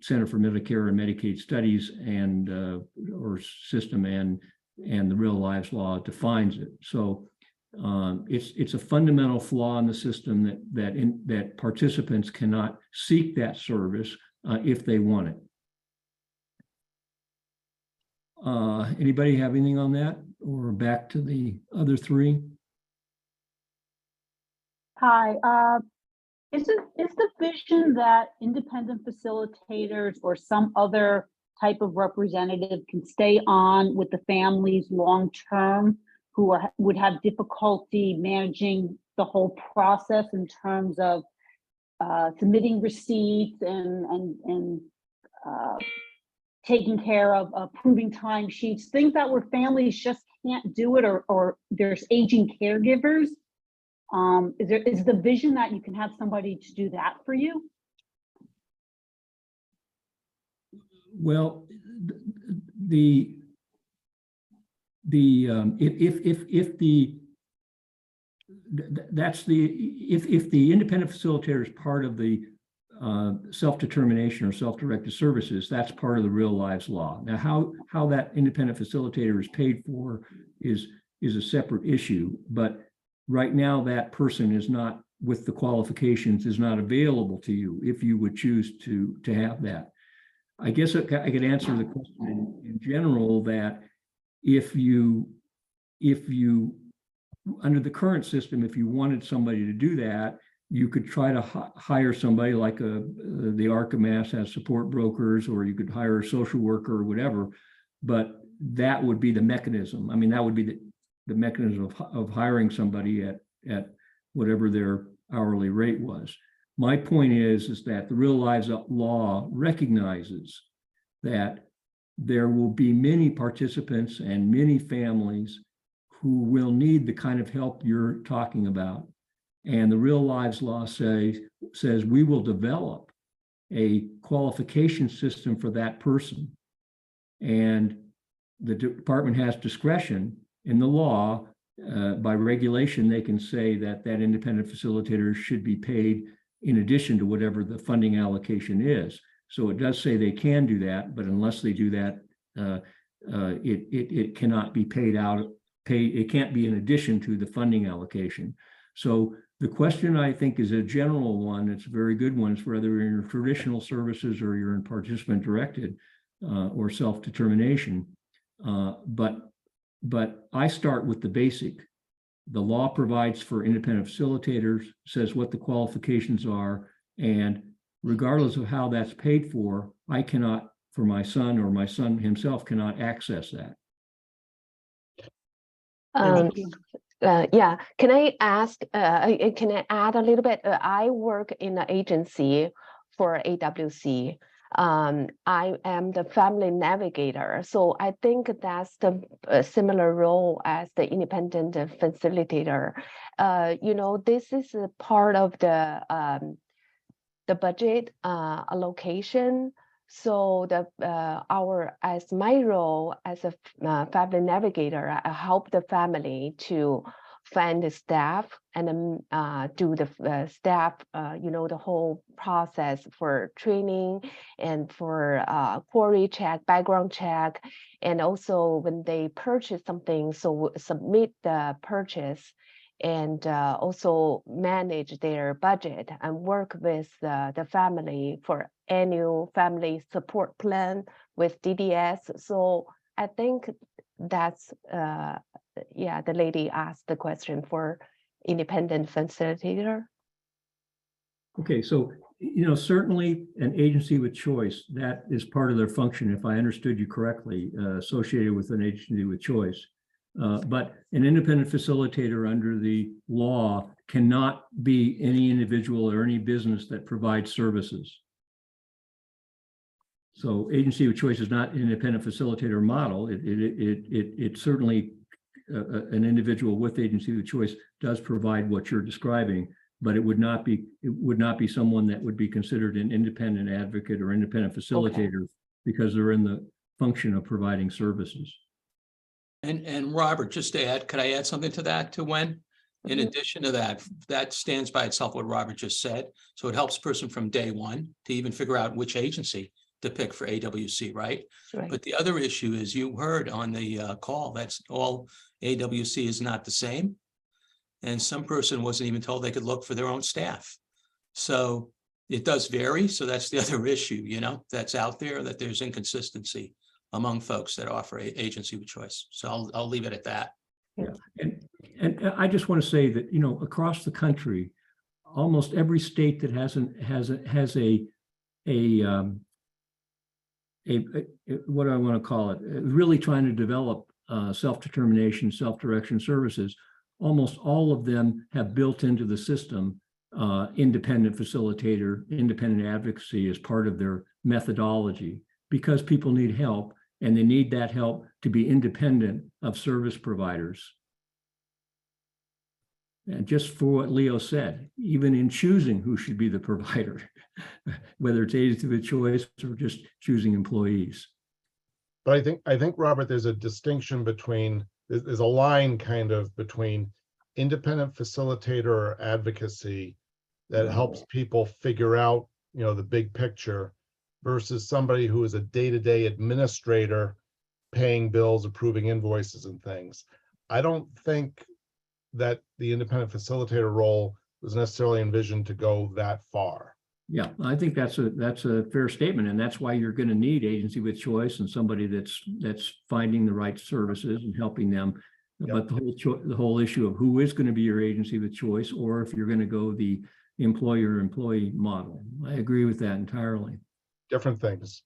Center for Medicare and Medicaid Studies and or system and the Real Lives Law defines it. So it's a fundamental flaw in the system that participants cannot seek that service if they want it. Anybody have anything on that, or back to the other three? Hi, is the vision that independent facilitators or some other type of representative can stay on with the families long-term who would have difficulty managing the whole process in terms of submitting receipts and taking care of approving timesheets, things that where families just can't do it, or there's aging caregivers? Is the vision that you can have somebody to do that for you? Well, if the independent facilitator is part of the self-determination or self-directed services, that's part of the Real Lives Law. Now, how that independent facilitator is paid for is a separate issue, but right now that person is not, with the qualifications, is not available to you if you would choose to have that. I guess I could answer the question in general that if you under the current system, if you wanted somebody to do that, you could try to hire somebody like the Archimass has support brokers, or you could hire a social worker or whatever. But that would be the mechanism. I mean, that would be the mechanism of hiring somebody at whatever their hourly rate was. My point is that the Real Lives Law recognizes that there will be many participants and many families who will need the kind of help you're talking about. And the Real Lives Law says we will develop a qualification system for that person. And the department has discretion in the law. By regulation, they can say that independent facilitator should be paid in addition to whatever the funding allocation is. So it does say they can do that, but unless they do that, it cannot be paid out. It can't be in addition to the funding allocation. So the question, I think, is a general one. It's a very good one. It's whether you're in traditional services or you're in participant directed or self-determination. But I start with the basic. The law provides for independent facilitators, says what the qualifications are, and regardless of how that's paid for, I cannot, for my son, or my son himself cannot access that. Yeah, can I ask, can I add a little bit? I work in an agency for AWC. I am the family navigator. So I think that's the similar role as the independent facilitator. This is a part of the budget allocation. So as my role as a family navigator, I help the family to find the staff and do the staff, the whole process for training and for query check, background check, and also when they purchase something, so submit the purchase and also manage their budget and work with the family for annual family support plan with DDS. So I think that's, the lady asked the question for independent facilitator. Okay, so, certainly an agency with choice, that is part of their function, if I understood you correctly, associated with an agency with choice. But an independent facilitator under the law cannot be any individual or any business that provides services. So agency with choice is not an independent facilitator model. It certainly, an individual with agency with choice does provide what you're describing, but it would not be someone that would be considered an independent advocate or independent facilitator because they're in the function of providing services. And Robert, just to add, could I add something to that, to Wen? In addition to that, that stands by itself what Robert just said. So it helps a person from day one to even figure out which agency to pick for AWC, right? Right. But the other issue is, you heard on the call, that's all AWC is not the same. And some person wasn't even told they could look for their own staff. So it does vary. So that's the other issue, that's out there, that there's inconsistency among folks that offer agency with choice. So I'll leave it at that. Yeah, and I just want to say that, across the country, almost every state that has what do I want to call it? Really trying to develop self-determination, self-direction services. Almost all of them have built into the system independent facilitator, independent advocacy as part of their methodology, because people need help and they need that help to be independent of service providers. And just for what Leo said, even in choosing who should be the provider, whether it's agency with choice or just choosing employees. But I think, Robert, there's a distinction between, there's a line kind of between independent facilitator or advocacy that helps people figure out, the big picture, versus somebody who is a day-to-day administrator, paying bills, approving invoices and things. I don't think that the independent facilitator role was necessarily envisioned to go that far. Yeah, I think that's a fair statement, and that's why you're going to need agency with choice and somebody that's finding the right services and helping them But the whole issue of who is going to be your agency of choice, or if you're going to go the employer-employee model. I agree with that entirely. Different things.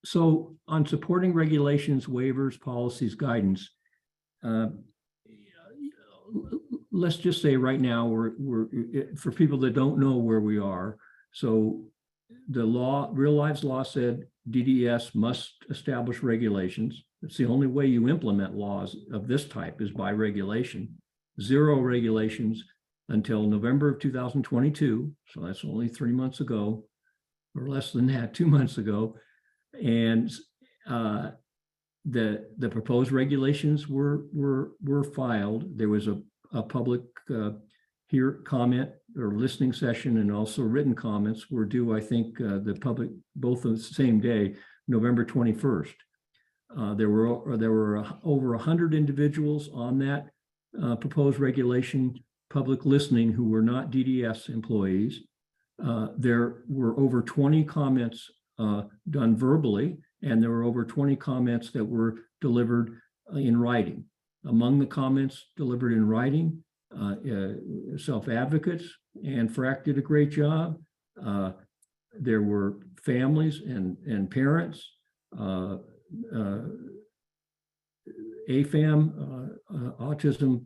So on supporting regulations, waivers, policies, guidance, let's just say right now we're for people that don't know where we are. So the law, real lives law said DDS must establish regulations. It's the only way you implement laws of this type is by regulation. 0 regulations until November of 2022. So that's only 3 months ago, or less than that, 2 months ago. And the proposed regulations were filed. There was a public comment or listening session, and also written comments were due, I think, the public both on the same day, November 21st. There were over 100 individuals on that proposed regulation public listening who were not DDS employees. There were over 20 comments done verbally, and there were over 20 comments that were delivered in writing. Among the comments delivered in writing, self-advocates, and FRAC did a great job. There were families and parents, AFAM, Autism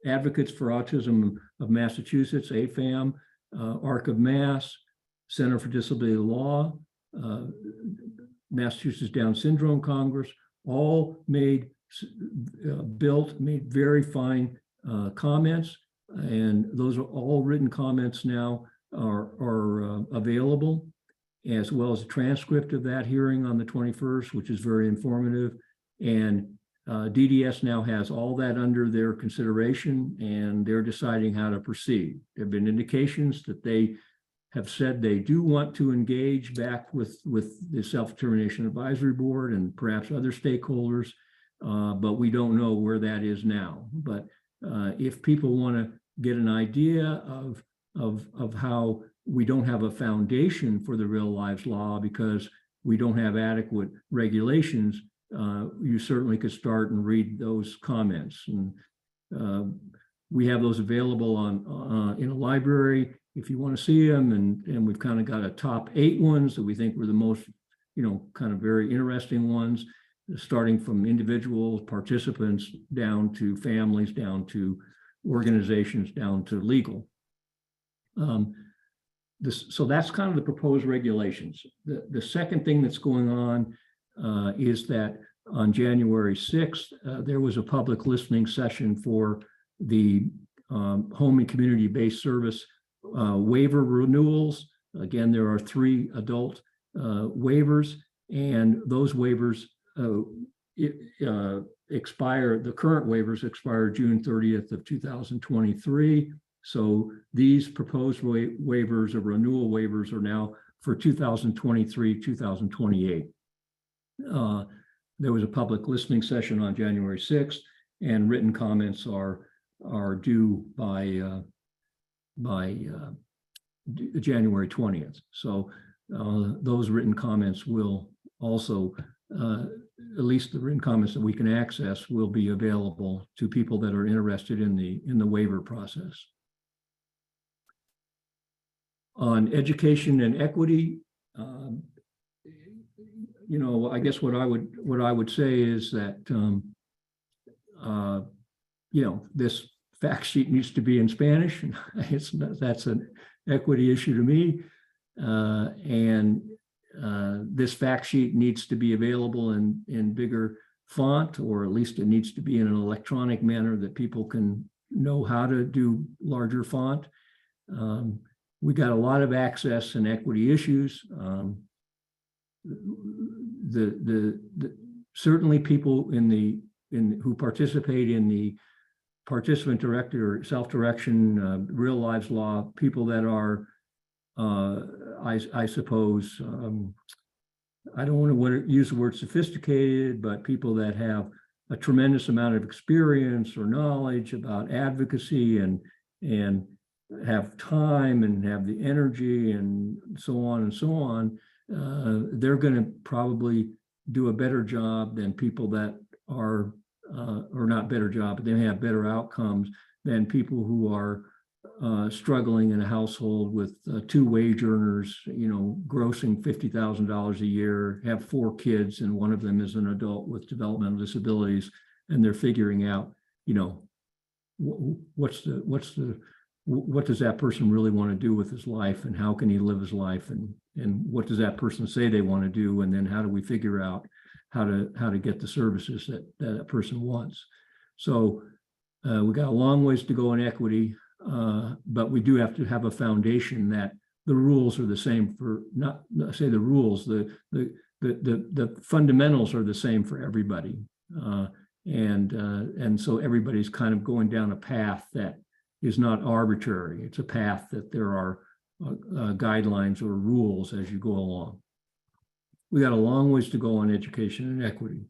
Advocates for Autism of Massachusetts, AFAM, ARC of Mass, Center for Disability Law, Massachusetts Down Syndrome Congress, all made very fine comments, and those are all written comments now are available, as well as a transcript of that hearing on the 21st, which is very informative. And DDS now has all that under their consideration, and they're deciding how to proceed. There have been indications that they have said they do want to engage back with the Self-Determination Advisory Board and perhaps other stakeholders, but we don't know where that is now. But if people want to get an idea of how we don't have a foundation for the real lives law because we don't have adequate regulations, you certainly could start and read those comments. And we have those available in a library if you want to see them. And we've kind of got a top 8 ones that we think were the most, kind of very interesting ones, starting from individuals, participants, down to families, down to organizations, down to legal. So that's kind of the proposed regulations. The second thing that's going on is that on January 6th, there was a public listening session for the home and community-based service waiver renewals. Again, there are 3 adult waivers, and those waivers expire, the current waivers expire June 30th of 2023. So these proposed waivers or renewal waivers are now for 2023, 2028. There was a public listening session on January 6th, and written comments are due by January 20th. So those written comments will also, at least the written comments that we can access, will be available to people that are interested in the waiver process. On education and equity, I guess what I would say is that this fact sheet needs to be in Spanish. That's an equity issue to me, and this fact sheet needs to be available in bigger font, or at least it needs to be in an electronic manner that people can know how to do larger font. We got a lot of access and equity issues. Certainly people who participate in the participant directed or self-direction real lives law, people that are I suppose I don't want to use the word sophisticated, but people that have a tremendous amount of experience or knowledge about advocacy and have time and have the energy and so on and so on, they're going to probably do a better job than people that are or not better job, but they may have better outcomes than people who are struggling in a household with two wage earners, grossing $50,000 a year, have 4 kids, and one of them is an adult with developmental disabilities, and they're figuring out, what does that person really want to do with his life, and how can he live his life, and what does that person say they want to do, and then how do we figure out how to get the services that person wants. So we got a long ways to go in equity, but we do have to have a foundation that the rules are the same for, not say the rules, the fundamentals are the same for everybody, and so everybody's kind of going down a path that is not arbitrary. It's a path that there are guidelines or rules as you go along. We got a long ways to go on education and equity.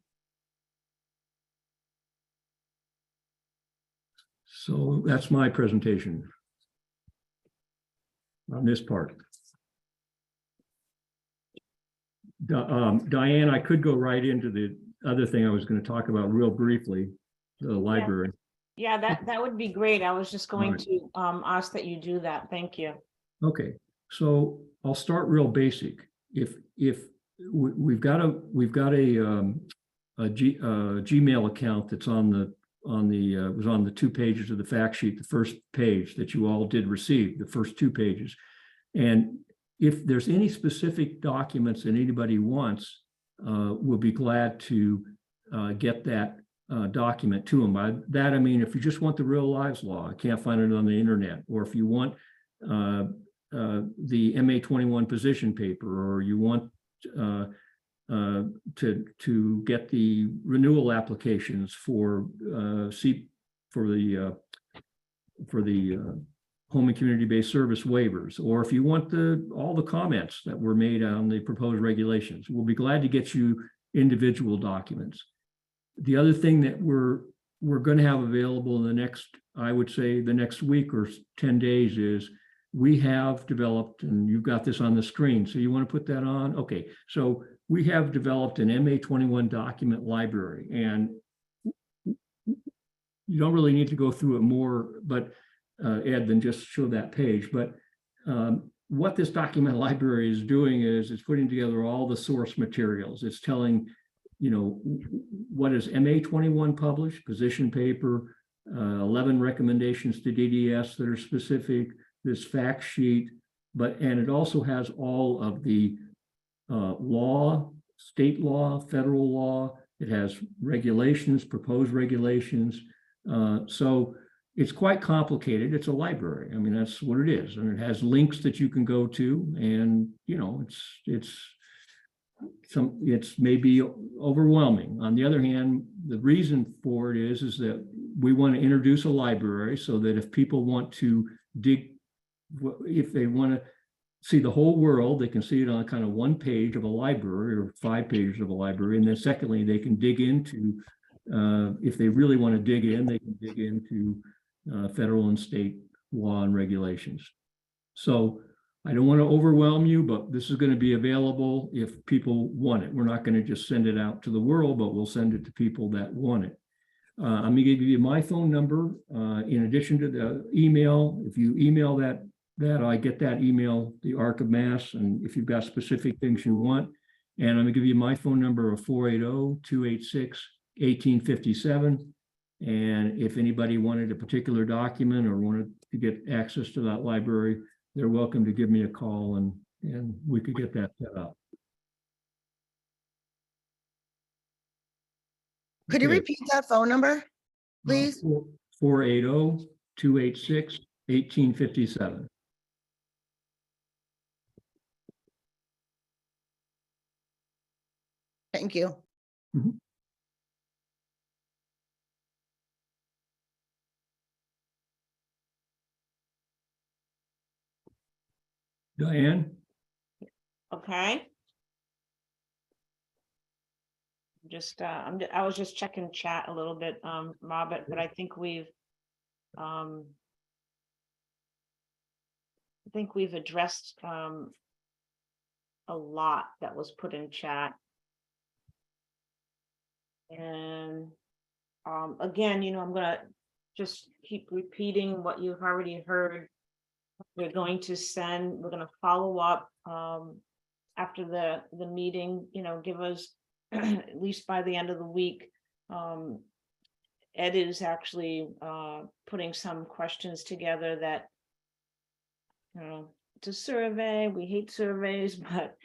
So that's my presentation on this part. Diane, I could go right into the other thing I was going to talk about real briefly, the library. Yeah, that would be great. I was just going Right. to ask that you do that. Thank you. Okay, so I'll start real basic. If we've got a Gmail account that's was on the 2 pages of the fact sheet, the first page that you all did receive, the first 2 pages. And if there's any specific documents that anybody wants, we'll be glad to get that document to them. By that, I mean, if you just want the real lives law, I can't find it on the internet, or if you want the MA21 position paper, or you want to get the renewal applications for the home and community-based service waivers, or if you want all the comments that were made on the proposed regulations, we'll be glad to get you individual documents. The other thing that we're going to have available in the next, I would say the next week or 10 days, is we have developed, and you've got this on the screen, so you want to put that on? Okay, so we have developed an MA21 document library, and you don't really need to go through it more, but Ed, than just show that page. But what this document library is doing is it's putting together all the source materials. It's telling, what is MA21 published, position paper, 11 recommendations to DDS that are specific, this fact sheet, and it also has all of the law, state law, federal law. It has regulations, proposed regulations. So it's quite complicated. It's a library. I mean, that's what it is. And it has links that you can go to, and, it's maybe overwhelming. On the other hand, the reason for it is that we want to introduce a library so that if people want to if they want to see the whole world, they can see it on kind of 1 page of a library or 5 pages of a library. And then secondly, they can dig into, if they really want to dig in, they can dig into federal and state law and regulations. So I don't want to overwhelm you, but this is going to be available if people want it. We're not going to just send it out to the world, but we'll send it to people that want it. I'm going to give you my phone number in addition to the email. If you email that I get that email, the Arc of Mass, and if you've got specific things you want. And I'm going to give you my phone number of 480-286-1857. And if anybody wanted a particular document or wanted to get access to that library, they're welcome to give me a call, and we could get that set up. Could you Okay. repeat that phone number, please? 480-286-1857. Thank you. Mhm. Diane? Okay. I was just checking chat a little bit, Robert, but I think we've addressed a lot that was put in chat. And Again, I'm gonna just keep repeating what you've already heard. We're going to we're gonna follow up after the meeting, give us at least by the end of the week. Ed is actually putting some questions together that, it's a survey. We hate surveys, but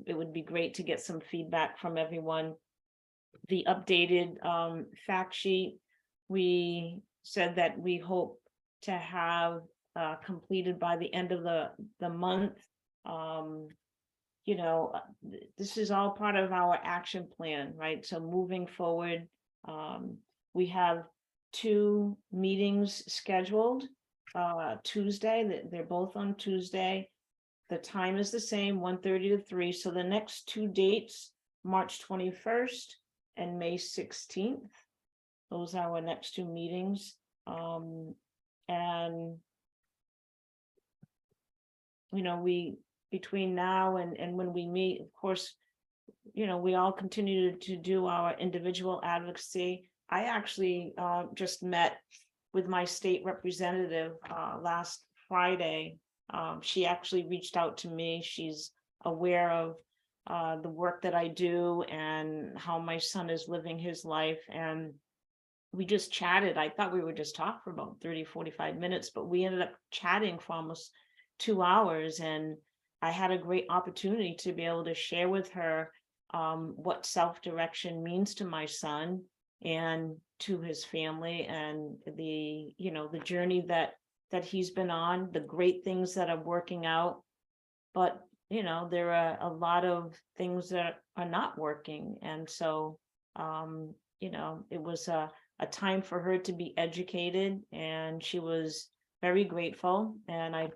it would be great to get some feedback from everyone. The updated fact sheet, we said that we hope to have completed by the end of the month. This is all part of our action plan, right? So moving forward, we have 2 meetings scheduled Tuesday. They're both on Tuesday. The time is the same, 1:30 to 3. So the next 2 dates, March 21st and May 16th. Those are our next 2 meetings. And we, between now and when we meet, of course, we all continue to do our individual advocacy. I actually just met with my state representative last Friday. She actually reached out to me. She's aware of the work that I do and how my son is living his life. And we just chatted. I thought we would just talk for about 30-45 minutes, but we ended up chatting for almost 2 hours. And I had a great opportunity to be able to share with her what self-direction means to my son and to his family, and the journey that he's been on, the great things that are working out. But there are a lot of things that are not working. And so it was a time for her to be educated, and she was very grateful. And I've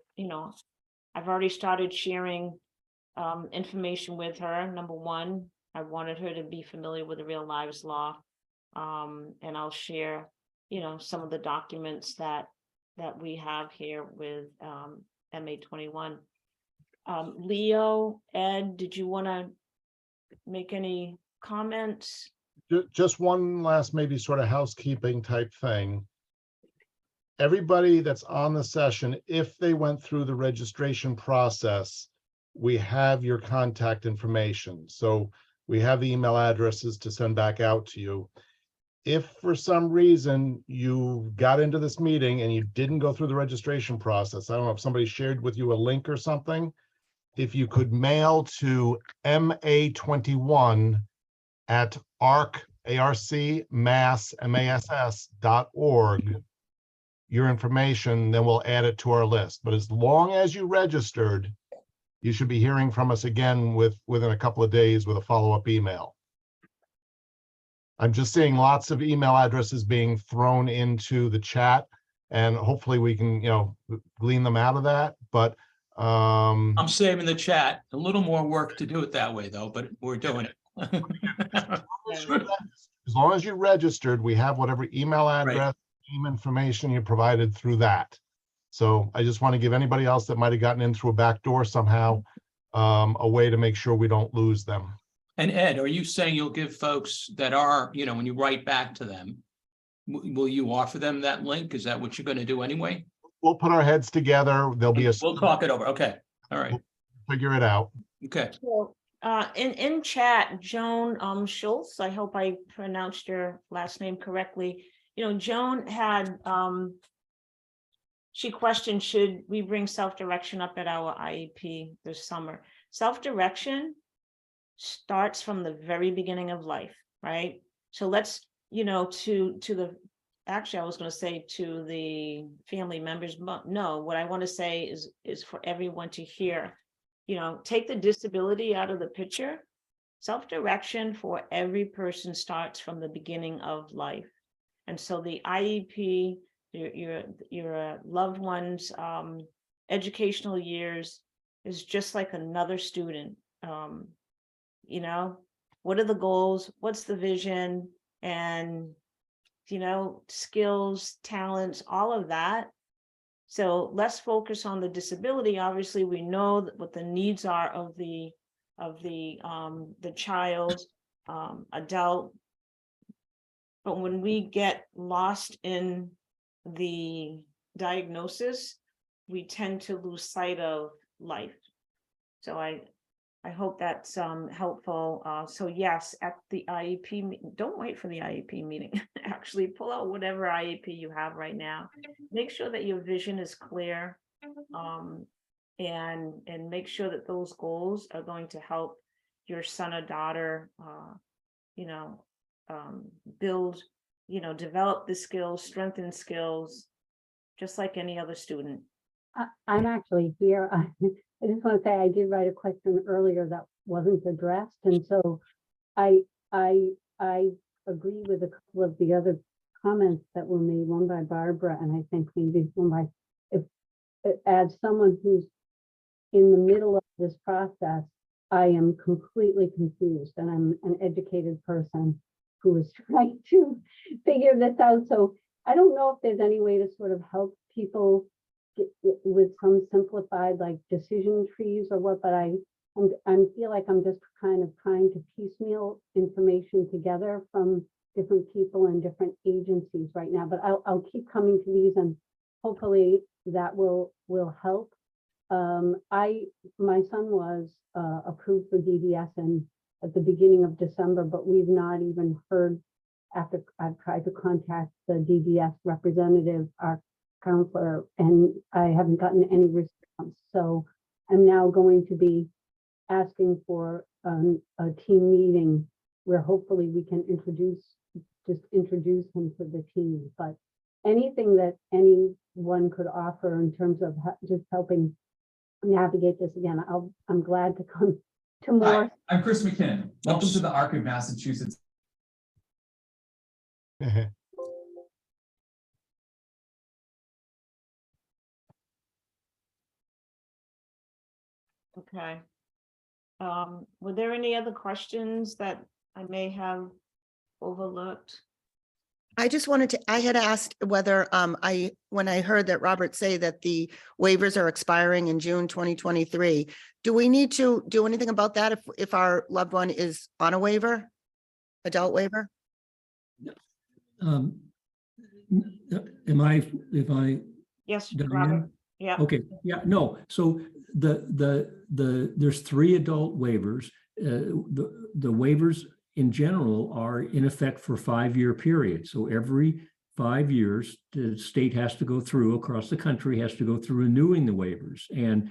already started sharing information with her. Number one, I wanted her to be familiar with the real lives law. And I'll share, some of the documents that we have here with MA21. Leo, Ed, did you want to make any comments? Just one last, maybe sort of housekeeping type thing. Everybody that's on the session, if they went through the registration process, we have your contact information. So we have the email addresses to send back out to you. If for some reason you got into this meeting and you didn't go through the registration process, I don't know if somebody shared with you a link or something, if you could mail to MA21 at arcmass.org your information, then we'll add it to our list. But as long as you registered, you should be hearing from us again within a couple of days with a follow-up email. I'm just seeing lots of email addresses being thrown into the chat, and hopefully we can, glean them out of that. But I'm saving the chat. A little more work to do it that way, though, but we're doing it. as long as you registered, we have whatever email address, name information you provided through that. So I just want to give anybody else that might have gotten in through a back door somehow a way to make sure we don't lose them. And Ed, are you saying you'll give folks that are, when you write back to them, will you offer them that link? Is that what you're going to do anyway? We'll put our heads together. There'll be We'll talk it over. Okay. All right. We'll figure it out. Okay. So in chat, Joan Schultz, I hope I pronounced your last name correctly. Joan had she questioned, should we bring self-direction up at our IEP this summer? Self-direction starts from the very beginning of life, right? So let's, actually, I was going to say to the family members, but no, what I want to say is for everyone to hear, take the disability out of the picture. Self-direction for every person starts from the beginning of life. And so the IEP, your loved one's educational years is just like another student. What are the goals? What's the vision? And, skills, talents, all of that. So let's focus on the disability. Obviously, we know what the needs are of the child, adult, But when we get lost in the diagnosis, we tend to lose sight of life. So I hope that's helpful. So yes, at the IEP, don't wait for the IEP meeting. Actually, pull out whatever IEP you have right now. Make sure that your vision is clear, and make sure that those goals are going to help your son or daughter, build, develop the skills, strengthen skills, just like any other student. I'm actually here. I just want to say I did write a question earlier that wasn't addressed, and so I agree with a couple of the other comments that were made, one by Barbara, and I think maybe one by, as someone who's in the middle of this process, I am completely confused, and I'm an educated person who is trying to figure this out. So I don't know if there's any way to sort of help people with some simplified like decision trees or what, but I feel like I'm just kind of trying to piecemeal information together from different people and different agencies right now. But I'll keep coming to these, and hopefully that will help. My son was approved for DDS at the beginning of December, but we've not even heard after I've tried to contact the DDS representative, our counselor, and I haven't gotten any response. So I'm now going to be asking for a team meeting where hopefully we can introduce him to the team. But anything that anyone could offer in terms of just helping navigate this again, I'm glad to come to more. Hi, I'm Chris McKinnon. Welcome to the ARC of Massachusetts. Okay. Were there any other questions that I may have overlooked? I just wanted to, I had asked whether when I heard that Robert say that the waivers are expiring in June 2023, do we need to do anything about that if our loved one is on a waiver, adult waiver? If I Yes, Diane? Robert. Yeah. Okay, yeah, no, so there's 3 adult waivers. The waivers in general are in effect for 5-year periods. So every 5 years, the state has to go through, across the country, has to go through renewing the waivers. And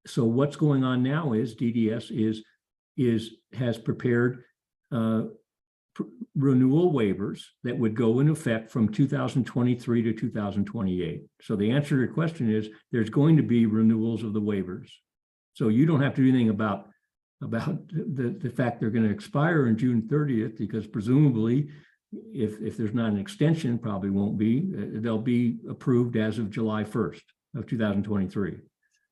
so what's going on now is DDS has prepared renewal waivers that would go in effect from 2023 to 2028. So the answer to your question is there's going to be renewals of the waivers. So you don't have to do anything about the fact they're going to expire on June 30th, because presumably if there's not an extension, probably won't be, they'll be approved as of July 1st of 2023.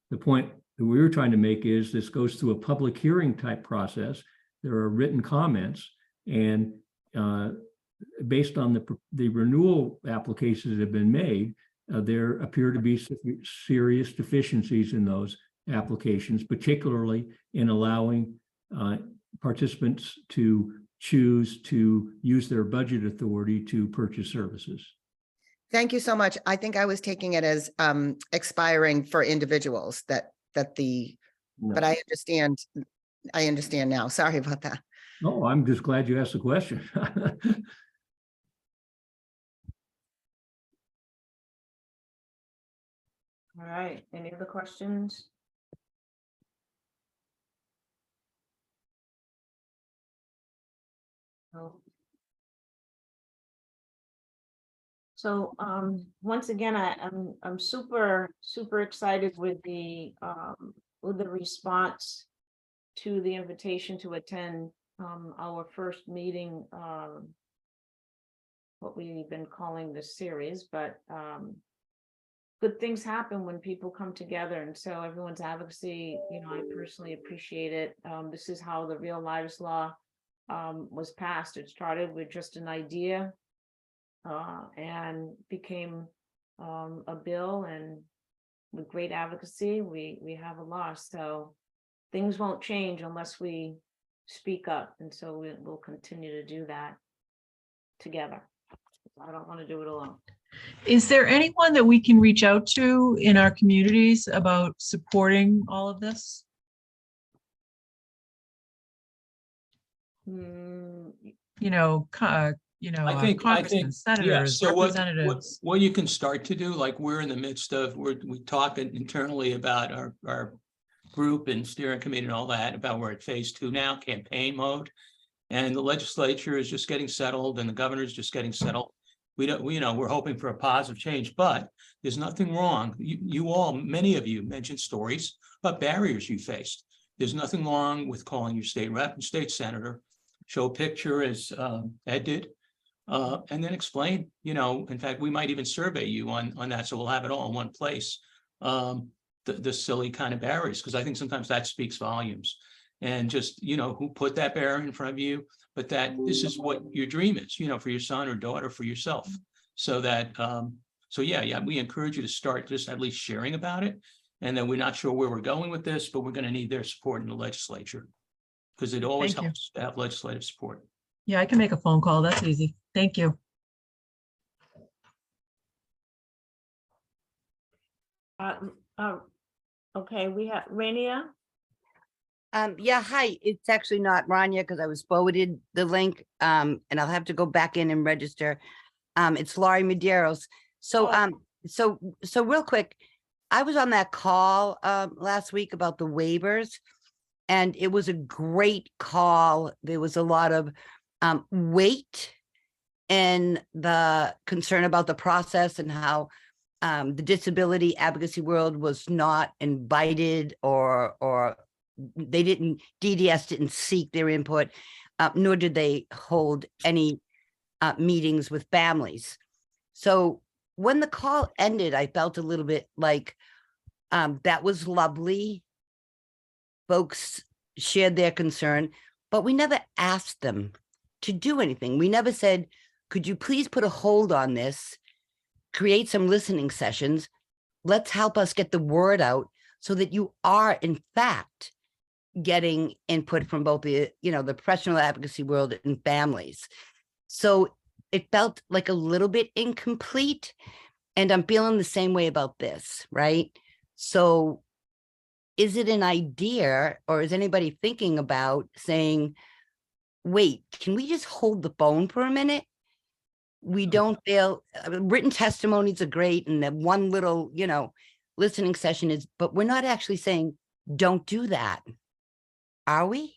The point that we were trying to make is this goes through a public hearing type process. There are written comments, and based on the renewal applications that have been made, there appear to be serious deficiencies in those applications, particularly in allowing participants to choose to use their budget authority to purchase services. Thank you so much. I think I was taking it as expiring for individuals but I understand now. Sorry about that. No, I'm just glad you asked the question. All right. Any other questions? No. So once again, I'm super excited with the response to the invitation to attend our first meeting, what we've been calling this series, but good things happen when people come together, and so everyone's advocacy, I personally appreciate it. This is how the Real Lives Law was passed. It started with just an idea and became a bill, and with great advocacy, we have a law. So things won't change unless we speak up, and so we'll continue to do that together. I don't want to do it alone. Is there anyone that we can reach out to in our communities about supporting all of this? Hmm, You know, I think, congressmen, yeah, senators, so representatives. what you can start to do, like we're in the midst of, we talk internally about our group and steering committee and all that, about we're at phase 2 now, campaign mode. And the legislature is just getting settled and the governor is just getting settled. We're hoping for a positive change, but there's nothing wrong. You all, many of you mentioned stories about barriers you faced. There's nothing wrong with calling your state rep and state senator, show a picture as Ed did, and then explain, in fact, we might even survey you on that. So we'll have it all in one place. The silly kind of barriers, because I think sometimes that speaks volumes. And just, who put that barrier in front of you, but that this is what your dream is, for your son or daughter, for yourself. So that, yeah, we encourage you to start just at least sharing about it. And then we're not sure where we're going with this, but we're going to need their support in the legislature. Because it always Thank you. helps to have legislative support. Yeah, I can make a phone call. That's easy. Thank you. Okay, we have Rainier. Yeah, hi. It's actually not Rania because I was forwarded the link, and I'll have to go back in and register. It's Laurie Medeiros. So, so real quick, I was on that call last week about the waivers, and it was a great call. There was a lot of weight and the concern about the process and how the disability advocacy world was not invited or DDS didn't seek their input, nor did they hold any meetings with families. So when the call ended, I felt a little bit like that was lovely. Folks shared their concern, but we never asked them to do anything. We never said, could you please put a hold on this, create some listening sessions, let's help us get the word out so that you are in fact getting input from both the, the professional advocacy world and families. So it felt like a little bit incomplete, and I'm feeling the same way about this, right? So is it an idea, or is anybody thinking about saying, wait, can we just hold the phone for a minute? We don't feel written testimonies are great, and that one little, listening session is, but we're not actually saying, don't do that. Are we?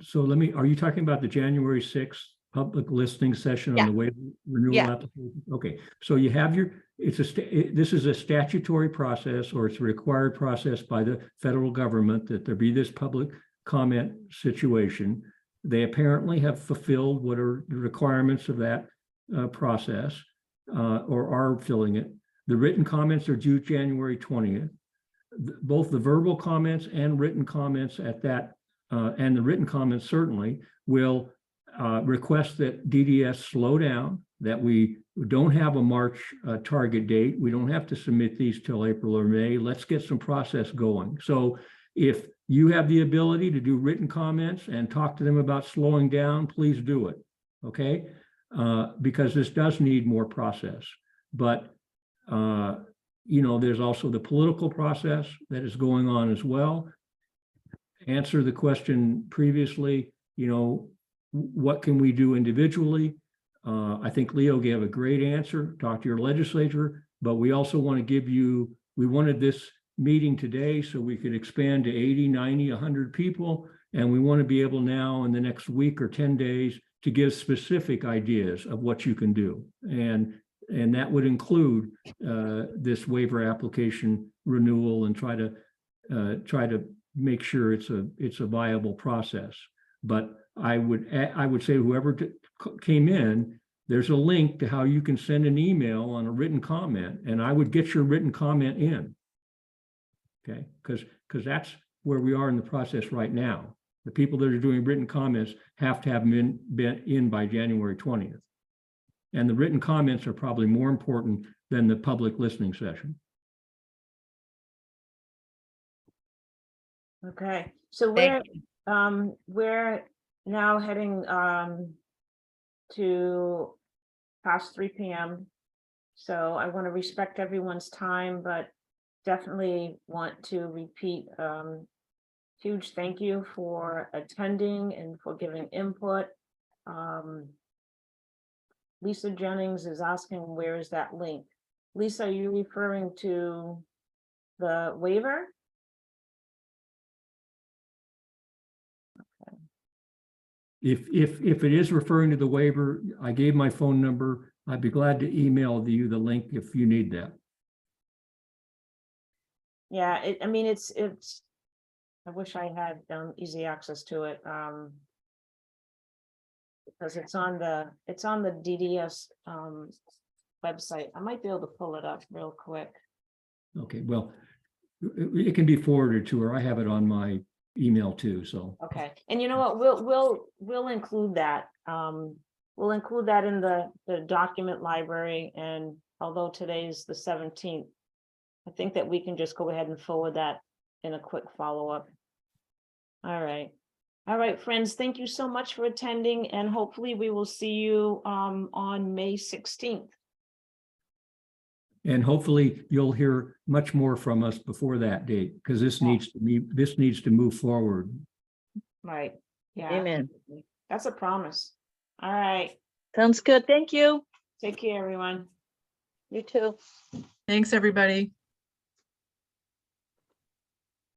So are you talking about the January 6th public listening session on the waiver renewal application? Okay, so you have this is a statutory process, or it's a required process by the federal government that there be this public comment situation. They apparently have fulfilled what are the requirements of that process, or are filling it. The written comments are due January 20th. Both the verbal comments and written comments at that, and the written comments certainly will request that DDS slow down, that we don't have a March target date. We don't have to submit these till April or May. Let's get some process going. So if you have the ability to do written comments and talk to them about slowing down, please do it, okay? Because this does need more process. But there's also the political process that is going on as well. Answer the question previously, what can we do individually? I think Leo gave a great answer. Talk to your legislature, but we also want to give you, we wanted this meeting today so we could expand to 80, 90, 100 people. And we want to be able now in the next week or 10 days to give specific ideas of what you can do. And that would include this waiver application renewal, and try to make sure it's a viable process. But I would say whoever came in, there's a link to how you can send an email on a written comment, and I would get your written comment in. Okay, because that's where we are in the process right now. The people that are doing written comments have to have them been in by January 20th. And the written comments are probably more important than the public listening session. Okay, so we're now heading to past 3 p.m. So I want to respect everyone's time, but definitely want to repeat huge thank you for attending and for giving input. Lisa Jennings is asking, where is that link? Lisa, are you referring to the waiver? If it is referring to the waiver, I gave my phone number. I'd be glad to email you the link if you need that. Yeah, I mean, it's, I wish I had easy access to it. Because it's on the DDS website. I might be able to pull it up real quick. Okay, well, it can be forwarded to her. I have it on my email too, so. Okay, and you know what, we'll include that. We'll include that in the document library, and although today's the 17th, I think that we can just go ahead and forward that in a quick follow-up. All right, friends, thank you so much for attending, and hopefully we will see you on May 16th. And hopefully you'll hear much more from us before that date, because this needs to move forward. Right, yeah. Amen. That's a promise. All right, Sounds good. Thank you. take care, everyone. You too. Thanks, everybody.